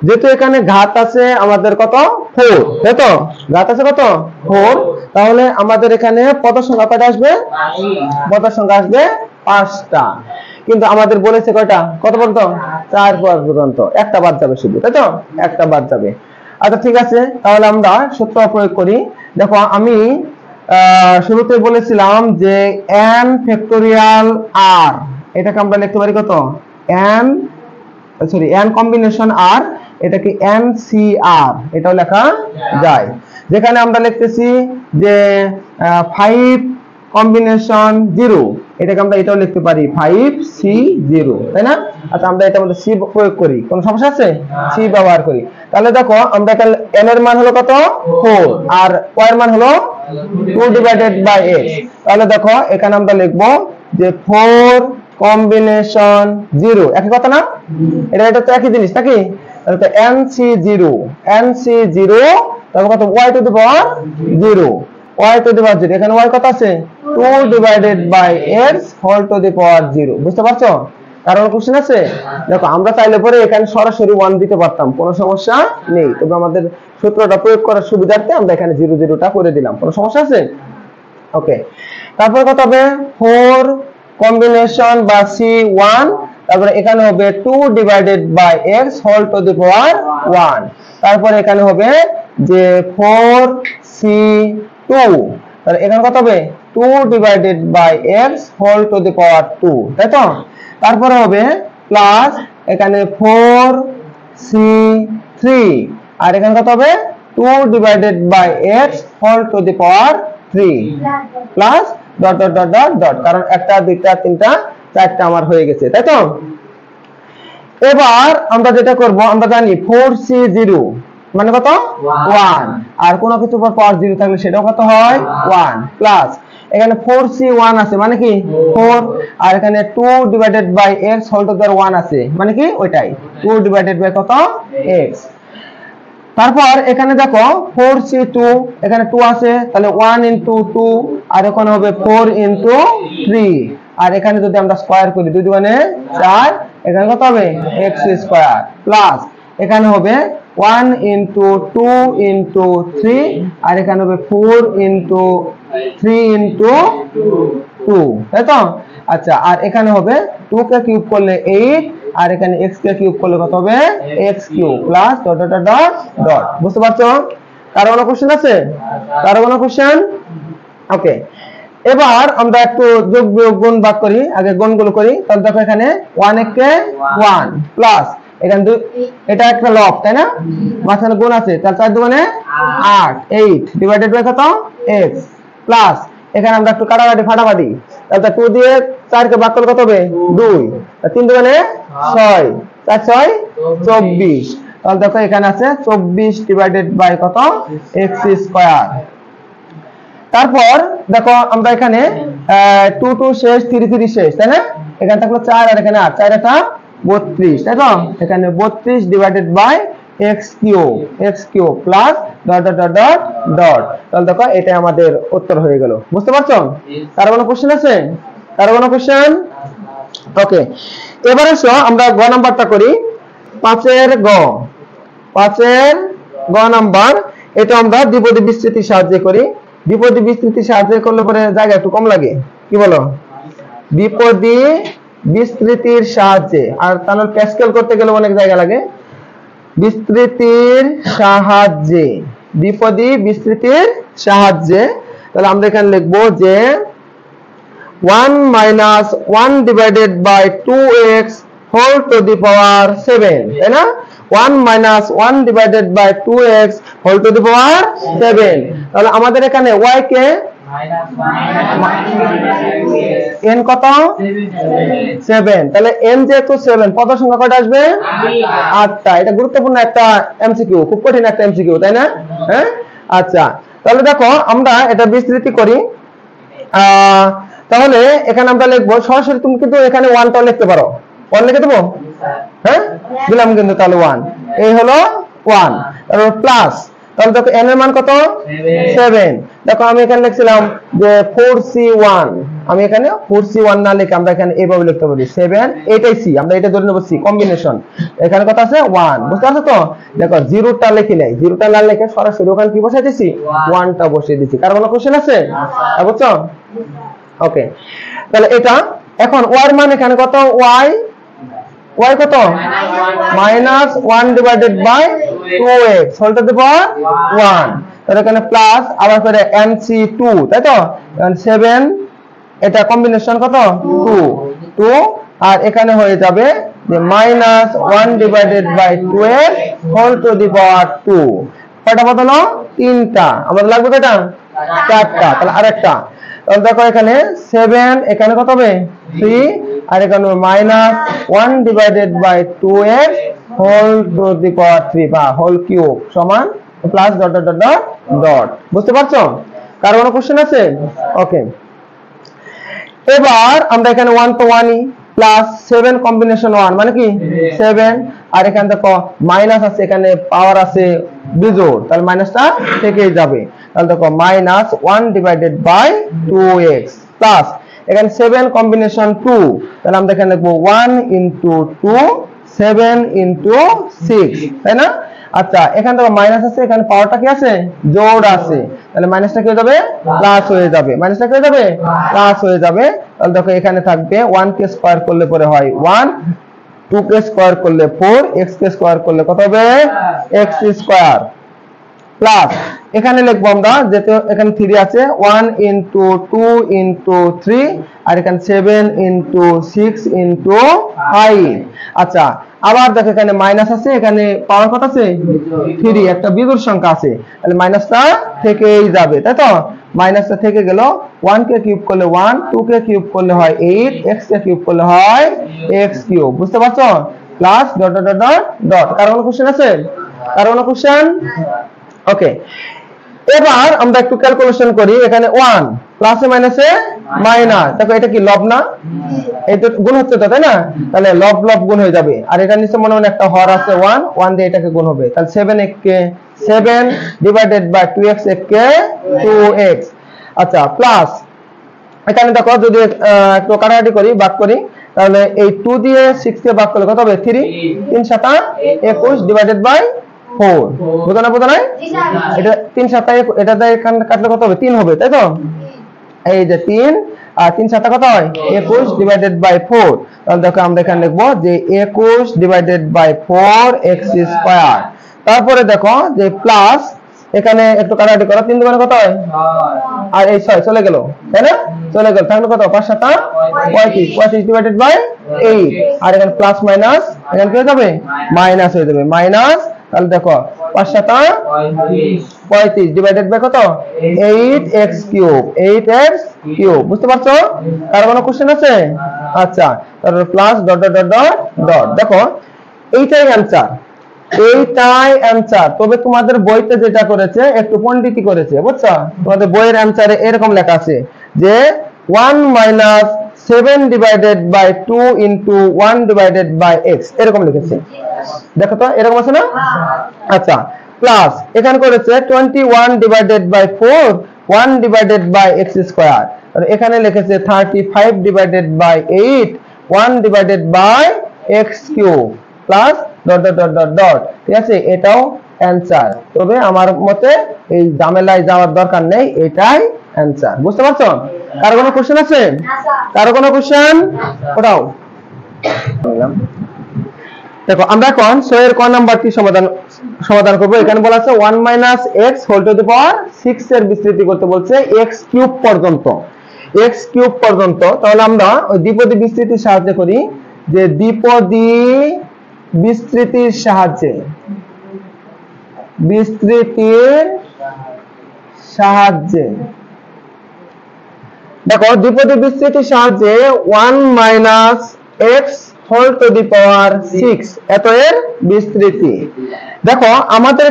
যেহেতু এখানে ঘাত আছে আমাদের কত? 4, তাই তো? ঘাত আছে কত? 4। তাহলে আমাদের এখানে পদ সংখ্যা কয়টা আসবে? পদ সংখ্যা আসবে 5টা। কিন্তু আমাদের বলেছে কয়টা? কত পর্যন্ত? 4 পর্যন্ত। একটা বাদ যাবে শুধু, তাই তো? একটা বাদ যাবে। আচ্ছা ঠিক আছে, তাহলে আমরা সূত্র প্রয়োগ করি। দেখো আমি শুরুতে বলেছিলাম যে n ফ্যাক্টোরিয়াল r, এটাকে আমরা লিখতে পারি কত? n কম্বিনেশন r, এটাকে ncr, এটাও লেখা যায়। যেখানে আমরা লিখতেছি যে 5 কম্বিনেশন 0, এটাকে আমরা এটাও লিখতে পারি 5c0, তাই না? আচ্ছা আমরা এটার মধ্যে c প্রয়োগ করি, কোনো সমস্যা আছে? c ব্যবহার করি। তাহলে দেখো আমরা এখানে n এর মান হলো কত? 4 আর y এর মান হলো 2 ডিভাইডেড বাই x। তাহলে দেখো এখানে আমরা লিখবো যে 4 কম্বিনেশন 0, একই কথা না? এটা তো একই জিনিস নাকি? তাহলে তো nc0 তারপর কত? y to the power 0, y to the power 0, এখানে y কত আছে? 2 divided by x whole to the power 0। বুঝতে পারছো? কারণ কোশ্চেন আছে? দেখো আমরা চাইলে পরে এখানে সরাসরি 1 দিতে পারতাম, কোনো সমস্যা নেই, তবে আমাদের সূত্রটা প্রয়োগ করার সুবিধার্থে আমরা এখানে 0টা করে দিলাম। কোনো সমস্যা আছে? ওকে, তারপর কত হবে? 4 কম্বিনেশন বা c1, তারপরে এখানে হবে 2 divided by x whole to the power 1, তারপরে এখানে হবে যে 4c2, তাহলে এখানে কত হবে? 2 divided by x whole to the power 2, তাই তো? তারপরে হবে প্লাস এখানে 4c3, আর এখানে কত হবে? 2 divided by x whole to the power 3 plus dot dot dot dot dot, কারণ একটা দুইটা তিনটা চারটা আমার হয়ে গেছে, তাই তো? এবার আমরা যেটা করব, আমরা জানি 4c0 মানে কত? 1, আর কোনো কিছুর উপর পাওয়ার 0 থাকলে সেটাও কত হয়? 1 প্লাস এখানে 4c1 আছে মানে কি? 4, আর এখানে 2 divided by x whole to the power 1 আছে মানে কি? ওইটাই 2 ডিভাইডেড বাই কত? x। তারপর এখানে দেখো 4c2, এখানে 2 আছে, তাহলে 1 ইনটু 2, আর এখানে হবে 4 ইনটু 3, আর এখানে যদি আমরা স্কয়ার করি 2 দুগুণে 4, এখানে কত হবে? x স্কয়ার প্লাস এখানে হবে 1 ইনটু 2 ইনটু 3, আর এখানে হবে 4 ইনটু 3 ইনটু 2, তাই তো? আচ্ছা, আর এখানে হবে 2 কে কিউব করলে 8, আর এখানে x কে কিউব করলে কত হবে? x cube plus dot dot dot dot. বুঝতে পারছো? কারো কোনো কোশ্চেন আছে? কারো কোনো কোশ্চেন? ওকে, এবার আমরা একটু যোগ বিয়োগ গুণ ভাগ করি, আগে গুণগুলো করি। তাহলে দেখো এখানে 1 কে 1 প্লাস এখানে এটা একটা লব, তাই না? মাঝখানে গুণ আছে, তাহলে 4 দুগুণে 8, 8 ডিভাইডেড বাই কত? x প্লাস এখানে আমরা একটু কাটাকাটি ফাটাফাটি, তাহলে 2 দিয়ে 4 কে ভাগ করলে কত হবে? 2, 3 দুগুণে 6, 4 6 24, তাহলে দেখো এখানে আছে 24 ডিভাইডেড বাই কত? x square. তারপর দেখো আমরা এখানে 2 2 শেষ, 3 3 শেষ, তাই না? এখানে থাকলো 4 আর এখানে 8, 4 এটা 32, তাই তো? এখানে 32 divided by x cube plus dot dot dot dot dot, তাহলে দেখো এটা আমাদের উত্তর হয়ে গেল। বুঝতে পারছো? কারো কোনো কোশ্চেন আছে? কারো কোনো কোশ্চেন? ওকে, এবারে আমরা গ নাম্বারটা করি। 5 গ নাম্বার, এটা আমরা দ্বিপদী বিস্তৃতির সাহায্যে করি। দ্বিপদী বিস্তৃতির সাহায্যে করলে পরে জায়গা একটু কম লাগে, কি বলো? দ্বিপদী বিস্তৃতির সাহায্যে, আর তাহলে প্যাসকেল করতে গেলে অনেক জায়গা লাগে। বিস্তৃতির সাহায্যে, দ্বিপদী বিস্তৃতির সাহায্যে, তাহলে আমরা এখানে লিখবো যে 1 minus 1 divided by 2x whole to the power 7, তাই না? 1 minus 1 divided by 2x whole to the power 7, তাহলে আমাদের এখানে y কে n কত? 7, তাহলে n যেহেতু 7, পদ সংখ্যা কয়টা আসবে? 8টা। এটা গুরুত্বপূর্ণ একটা এমসিকিউ, খুব কঠিন একটা এমসিকিউ, তাই না? হ্যাঁ, আচ্ছা, তাহলে দেখো আমরা এটা বিস্তৃতি করি। তাহলে এখানে আমরা লিখবো সরাসরি, তুমি কিন্তু এখানে 1টা লিখতে পারো, 1 লিখে দেবো। হ্যাঁ, দিলাম কিন্তু, তাহলে 1, এই হলো 1, তারপর প্লাস, তাহলে দেখো n এর মান কত? 7। দেখো আমি এখানে লিখছিলাম যে 4c1, আমি এখানে 4c1 না লিখে আমরা এখানে এইভাবে লিখতে পারি 7, এটাই c, আমরা এটা ধরে নেব c কম্বিনেশন। এখানে কত আছে? 1, বুঝতে পারছো তো? দেখো 0টা লিখি নাই, 0টা না লিখে সরাসরি ওখানে কি বসাই দিছি? 1টা বসিয়ে দিছি। কার কোনো কোশ্চেন আছে? বুঝছো? ওকে, তাহলে এটা এখন y এর মান এখানে কত? y কত? -1 divided by 2x whole to the power 1, তাহলে এখানে প্লাস, আবার পরে mc2, তাই তো? এখন 7, এটা কম্বিনেশন কত? 2, আর এখানে হয়ে যাবে যে -1 divided by 2x whole to the power 2, কয়টা পদ হলো? 3টা। আমাদের লাগবে কয়টা? 4টা। তাহলে আরেকটা, তাহলে দেখো এখানে 7, এখানে কত হবে? 3, আর এখানে -1 divided by 2x whole to the power 3 বা হোল কিউব সমান plus dot dot dot dot. বুঝতে পারছো? কার কোনো কোশ্চেন আছে? ওকে, এবার আমরা এখানে 1 তো 1ই, প্লাস 7 কম্বিনেশন 1 মানে কি 7, আর এখানে দেখো মাইনাস আছে, এখানে পাওয়ার আছে বিজোড়, তাহলে মাইনাসটা থেকেই যাবে। তাহলে দেখো -1 divided by 2x প্লাস এখানে 7 কম্বিনেশন 2, তাহলে আমরা এখানে লিখবো 1 into 2 7 into 6, তাই না? আচ্ছা, এখানে দেখো মাইনাস আছে, এখানে পাওয়ারটা কি আছে? জোড় আছে, তাহলে মাইনাসটা কি হয়ে যাবে? প্লাস হয়ে যাবে। মাইনাসটা কি হয়ে যাবে? প্লাস হয়ে যাবে। তাহলে দেখো এখানে থাকবে 1 কে স্কয়ার করলে পরে হয় 1, 2 কে স্কয়ার করলে 4, x কে স্কয়ার করলে কত হবে? x স্কয়ার প্লাস এখানে লিখবো আমরা, যেহেতু এখানে 3 আছে, 1 into 2 into 3, আর এখানে 7 into 6 into 5। আচ্ছা, আবার দেখো এখানে মাইনাস আছে, এখানে পাওয়ার কত আছে? 3, একটা বিজোড় সংখ্যা আছে, তাহলে মাইনাসটা থেকেই যাবে, তাই তো? মাইনাসটা থেকে গেল, 1 কে কিউব করলে 1, 2 কে কিউব করলে হয় 8, x কে কিউব করলে হয় x কিউব। বুঝতে পারছো? Plus dot dot dot dot. কার কোনো কোশ্চেন আছে? কার কোনো কোশ্চেন? ওকে, এবার আমরা একটু ক্যালকুলেশন করি। এখানে 1 প্লাসে মাইনাসে মাইনাস, দেখো এটা কি লব না? এই তো গুণ হচ্ছে তো, তাই না? তাহলে লব লব গুণ হয়ে যাবে, আর এটা নিচে মনে মনে একটা হর আছে 1 দিয়ে এটাকে গুণ হবে, তাহলে 7 কে 7 divided by 2x K 2x। আচ্ছা, প্লাস এখানে দেখো যদি একটু কাটাকাটি করি, ভাগ করি, তাহলে এই 2 দিয়ে 6 কে ভাগ করলে কত হবে? 3, 3 7 21 ডিভাইডেড বাই 4। বুঝো না? এটা 3 7 এটা দিয়ে এখানে কাটলে কত হবে? 3 হবে, তাই তো? এই যে 3 আর 3 7 কত হয়? 21 ডিভাইডেড বাই 4। তাহলে দেখো আমরা এখানে লিখবো যে 21 ডিভাইডেড বাই 4 x স্কয়ার। তারপরে দেখো যে প্লাস, এখানে একটু কাটাকাটি করো, 3 দুগুণে কত হয়? আর এই 6 চলে গেল, তাই না? চলে গেল, তাহলে কত? 5 7 35, 35 ডিভাইডেড বাই 8, আর এখানে প্লাস মাইনাস এখানে কি হয়ে যাবে? মাইনাস হয়ে যাবে, মাইনাস। তাহলে দেখো 5 7 35 ডিভাইডেড বাই কত? 8x cube, 8x cube. বুঝতে পারছো? কার কোনো কোশ্চেন আছে? আচ্ছা, তারপর plus dot dot dot dot. দেখো এইটাই অ্যানসার, এইটাই অ্যানসার। তবে তোমাদের বইতে যেটা করেছে একটু পণ্ডিতি করেছে, বুঝছো? তোমাদের বইয়ের অ্যানসারে এরকম লেখা আছে যে 1 minus 7 divided by 2 into 1 divided by x, এরকম লিখেছে। দেখো তো এরকম আছে না? আচ্ছা, প্লাস এখানে করেছে 21 divided by 4 1 divided by x square, আর এখানে লিখেছে 35 divided by 8 1 divided by x cube, plus dot dot dot dot dot, ঠিক আছে, এটাও অ্যান্সার। তবে আমার মতে এই ঝামেলায় যাওয়ার দরকার নেই, এটাই অ্যান্সার। বুঝতে পারছো? কারো কোনো কোশ্চেন আছে? কারো কোনো কোশ্চেন? ওটাও দেখো আমরা এখন 6 এর ক নাম্বারটি সমাধান করব। এখানে বলা আছে 1 - x whole to the power 6 এর বিস্তৃতি করতে বলছে x কিউব পর্যন্ত, x কিউব পর্যন্ত। তাহলে আমরা ওই দ্বিপদী বিস্তৃতির সাহায্যে করি, যে দ্বিপদী বিস্তৃতির সাহায্যে দেখো দ্বিপদী বিস্তৃতির সাহায্যে 1 - x whole to the power 6 এত এর বিস্তৃতি। দেখো আমাদের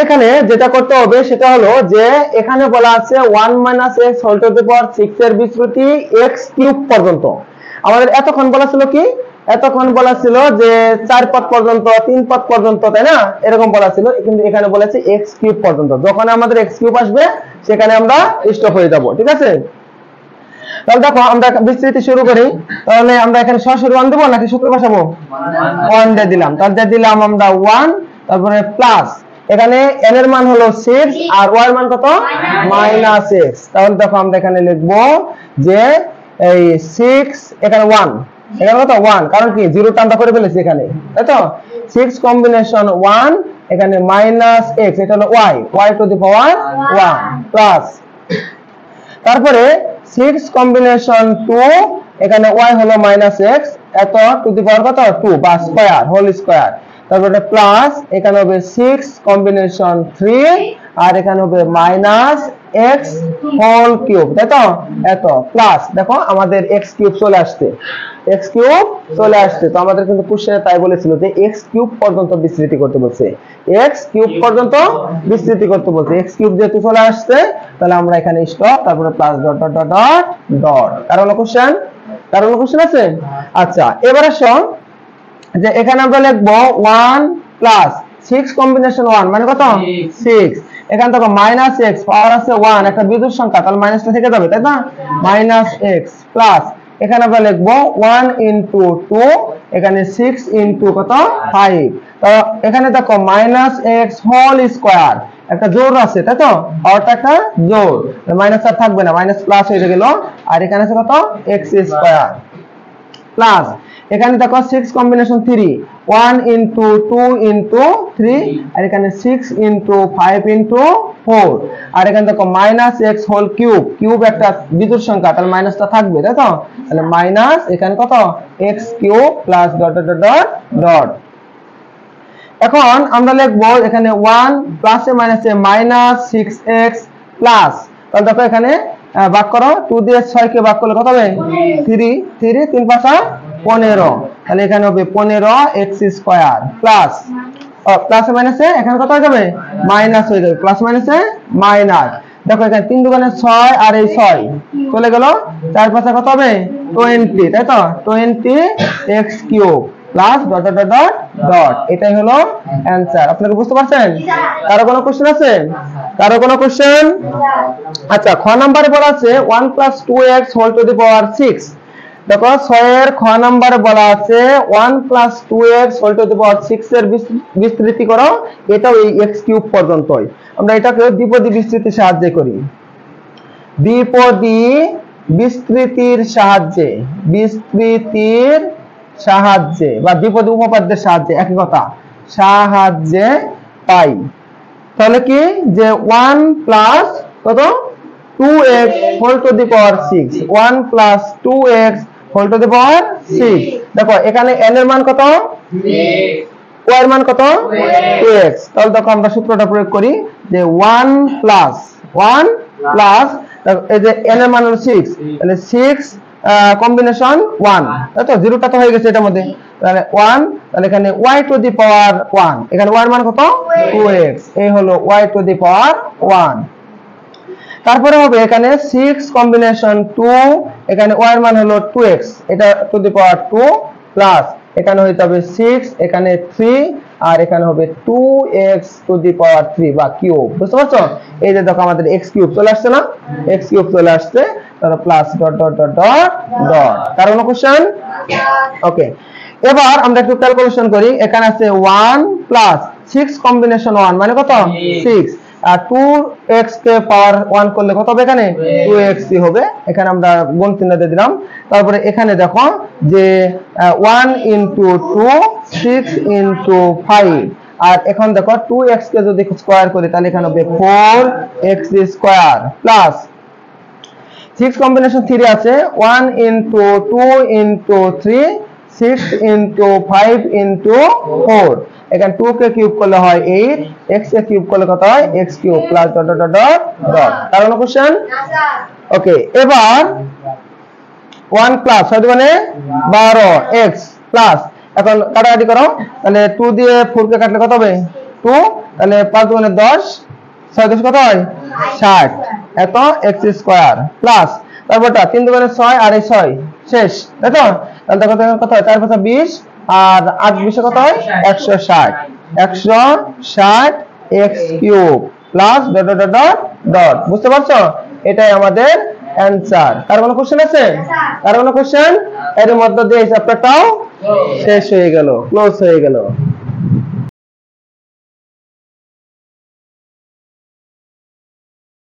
এখানে যেটা করতে হবে সেটা হলো যে এখানে বলা আছে 1 - x whole to the power 6 এর বিস্তৃতি x কিউব পর্যন্ত। আমাদের এতক্ষণ বলা ছিল কি, এতক্ষণ বলা ছিল যে 4 পদ পর্যন্ত, 3 পদ পর্যন্ত, তাই না, এরকম বলা ছিল। কিন্তু এখানে বলেছে x কিউব পর্যন্ত। যখন আমাদের x কিউব আসবে সেখানে আমরা স্টপ হয়ে যাব, ঠিক আছে। তাহলে দেখো আমরা বিস্তৃতি শুরু করি। তাহলে আমরা এখানে সরাসরি 1 দেব নাকি সূত্র বসাবো? 1 দিয়ে দিলাম। তাহলে দিলাম আমরা 1, তারপরে প্লাস এখানে n এর মান হলো 6 আর y এর মান কত? -x। তাহলে দেখো আমরা এখানে লিখব যে এই 6 এখানে 1, এখানে কত 1, কারণ কি 0 টা আমরা করে ফেলেছি এখানে, তাই তো। 6 কম্বিনেশন 1 এখানে -x, এটা হলো y to the power 1 plus, তারপরে 6 কম্বিনেশন 2 এখানে y হলো -x, এত টু দি পাওয়ার কত 2 বা স্কয়ার, হোল স্কয়ার। তারপরে প্লাস এখানে হবে 6 কম্বিনেশন 3 আর এখানে হবে -x হোল কিউব, তাই তো, এত প্লাস। দেখো আমাদের x কিউব চলে আসছে, x কিউব চলে আসছে। তো আমাদের কিন্তু কোশ্চেনে তাই বলেছিল যে x কিউব পর্যন্ত বিস্তৃতি করতে বলছে, x কিউব পর্যন্ত বিস্তৃতি করতে বলছে। x কিউব যেহেতু চলে আসছে তাহলে আমরা এখানে স্টপ, তারপরে plus dot dot dot dot dot. কারণ কোশ্চেন আছে? আচ্ছা এবার আসো যে এখানে আমরা লিখবো 1 প্লাস 6 কম্বিনেশন 1 মানে কত 6, এখানে দেখো -x পাওয়ার আছে 1, একটা বিজোড় সংখ্যা, তাহলে মাইনাসটা থেকে যাবে, তাই না, -x প্লাস এখানে আমরা লিখবো 1 * 2 এখানে 6 * কত 5। তো এখানে দেখো -x হোল স্কয়ার, একটা জোড় আছে, তাই তো, পাওয়ারটা একটা জোড়, মাইনাস আর থাকবে না, মাইনাস প্লাস হয়ে গেল। আর এখানে আছে কত x স্কয়ার প্লাস এখানে দেখো 6 কম্বিনেশন 3 1 * 2 * 3 আর এখানে 6 * 5 * 4 আর এখানে দেখো -x হোল কিউব, কিউব একটা বিজোড় সংখ্যা, তাহলে মাইনাসটা থাকবে, তাই তো, তাহলে মাইনাস এখানে কত x cube plus dot dot dot dot. এখন আমরা লিখব এখানে 1 প্লাসে মাইনাসে -6x প্লাস, তাহলে দেখো এখানে ভাগ করো, 2 দিয়ে 6 কে ভাগ করলে কত হবে 3, 3 5 15, তাহলে এখানে হবে 15x স্কয়ার প্লাস প্লাসে মাইনাসে এখানে কত হয়ে যাবে মাইনাস হয়ে যাবে, প্লাস মাইনাসে মাইনাস। দেখো এখানে 3 দুগুণে 6 আর এই 6 চলে গেল, 4 5 কত হবে 20, তাই তো, 20x cube plus dot dot dot dot. এটাই হলো অ্যানসার। আপনারা বুঝতে পারছেন? কারো কোনো কোশ্চেন আছে? কারো কোনো কোশ্চেন? আচ্ছা খ নম্বরে বলা আছে 1 + 2x whole to the power 6। দেখো 6 এর খ নম্বরে বলা আছে 1 + 2x whole to the power 6 এর বিস্তৃতি করো, এটাও এই x কিউব পর্যন্তই। আমরা এটাকে দ্বিপদী বিস্তৃতির সাহায্যে করি, দ্বিপদী বিস্তৃতির সাহায্যে বা দ্বিপদী উপপাদ্যের সাহায্যে, একই কথা, সাহায্যে পাই। তাহলে কি যে 1 প্লাস কত 2x whole to the power 6, 1 plus 2x whole to the power 6। দেখো এখানে n এর মান কত, y এর মান কত 2x। তাহলে দেখো আমরা সূত্রটা প্রয়োগ করি যে 1 প্লাস এই যে n এর মান হলো 6, তাহলে 6 কম্বিনেশন 1, তাই তো, জিরোটা তো হয়ে গেছে এটার মধ্যে, তাহলে 1, তাহলে এখানে y টু দি পাওয়ার 1, এখানে y এর মান কত 2x, এই হলো y টু দি পাওয়ার 1। তারপরে হবে এখানে 6 কম্বিনেশন 2, এখানে y এর মান হলো 2x, এটা টু দি পাওয়ার 2 প্লাস এখানে হইতে হবে 6, এখানে 3 আর এখানে হবে 2x টু দি পাওয়ার 3 বা কিউব। বুঝতে পারছো? এই যে দেখো আমাদের x কিউব চলে আসছে না, x কিউব চলে আসছে। তারপর plus dot dot dot dot dot. কার কোনো কোশ্চেন? ওকে, এবার আমরা একটু ক্যালকুলেশন করি। এখানে আছে 1 প্লাস 6 কম্বিনেশন 1 মানে কত? 6। আর 2x কে পাওয়ার 1 করলে কত হবে? এখানে 2x হবে। এখানে আমরা গুণ চিহ্ন দিয়ে দিলাম। তারপরে এখানে দেখো যে 1 ইনটু 2 6 ইনটু 5। আর এখন দেখো 2x কে যদি স্কয়ার করি তাহলে এখানে হবে 4x স্কয়ার প্লাস 6 কম্বিনেশন 3 আছে 1 ইনটু 2 ইনটু 3 6 ইনটু 5 ইনটু 4। এখানে 2 কে কিউব করলে হয় 8, x কে কিউব করলে কত হয়? x cube plus dot dot dot dot. তার কোনো কোশ্চেন? ওকে, এবার 1 প্লাস মানে 12x প্লাস, এখন কাটাকাটি করো, তাহলে 2 দিয়ে 4 কে কাটলে কত হবে? 2, তাহলে 5 দুগুণে 10, 6 10 কত হয়? 60। এত x স্কয়ার প্লাস তারপরটা 3 দুগুণে 6 আর এই 6 শেষ, তাই তো? তাহলে দেখো কত হয়? 4 5 20 আর 8 20 কত হয়? 160। 160 x cube plus dot dot dot dot. বুঝতে পারছো? এটাই আমাদের অ্যানসার। কার কোনো কোশ্চেন আছে? কার কোনো কোশ্চেন? এর মধ্যে দিয়ে চ্যাপ্টারটাও শেষ হয়ে গেল, ক্লোজ হয়ে গেল।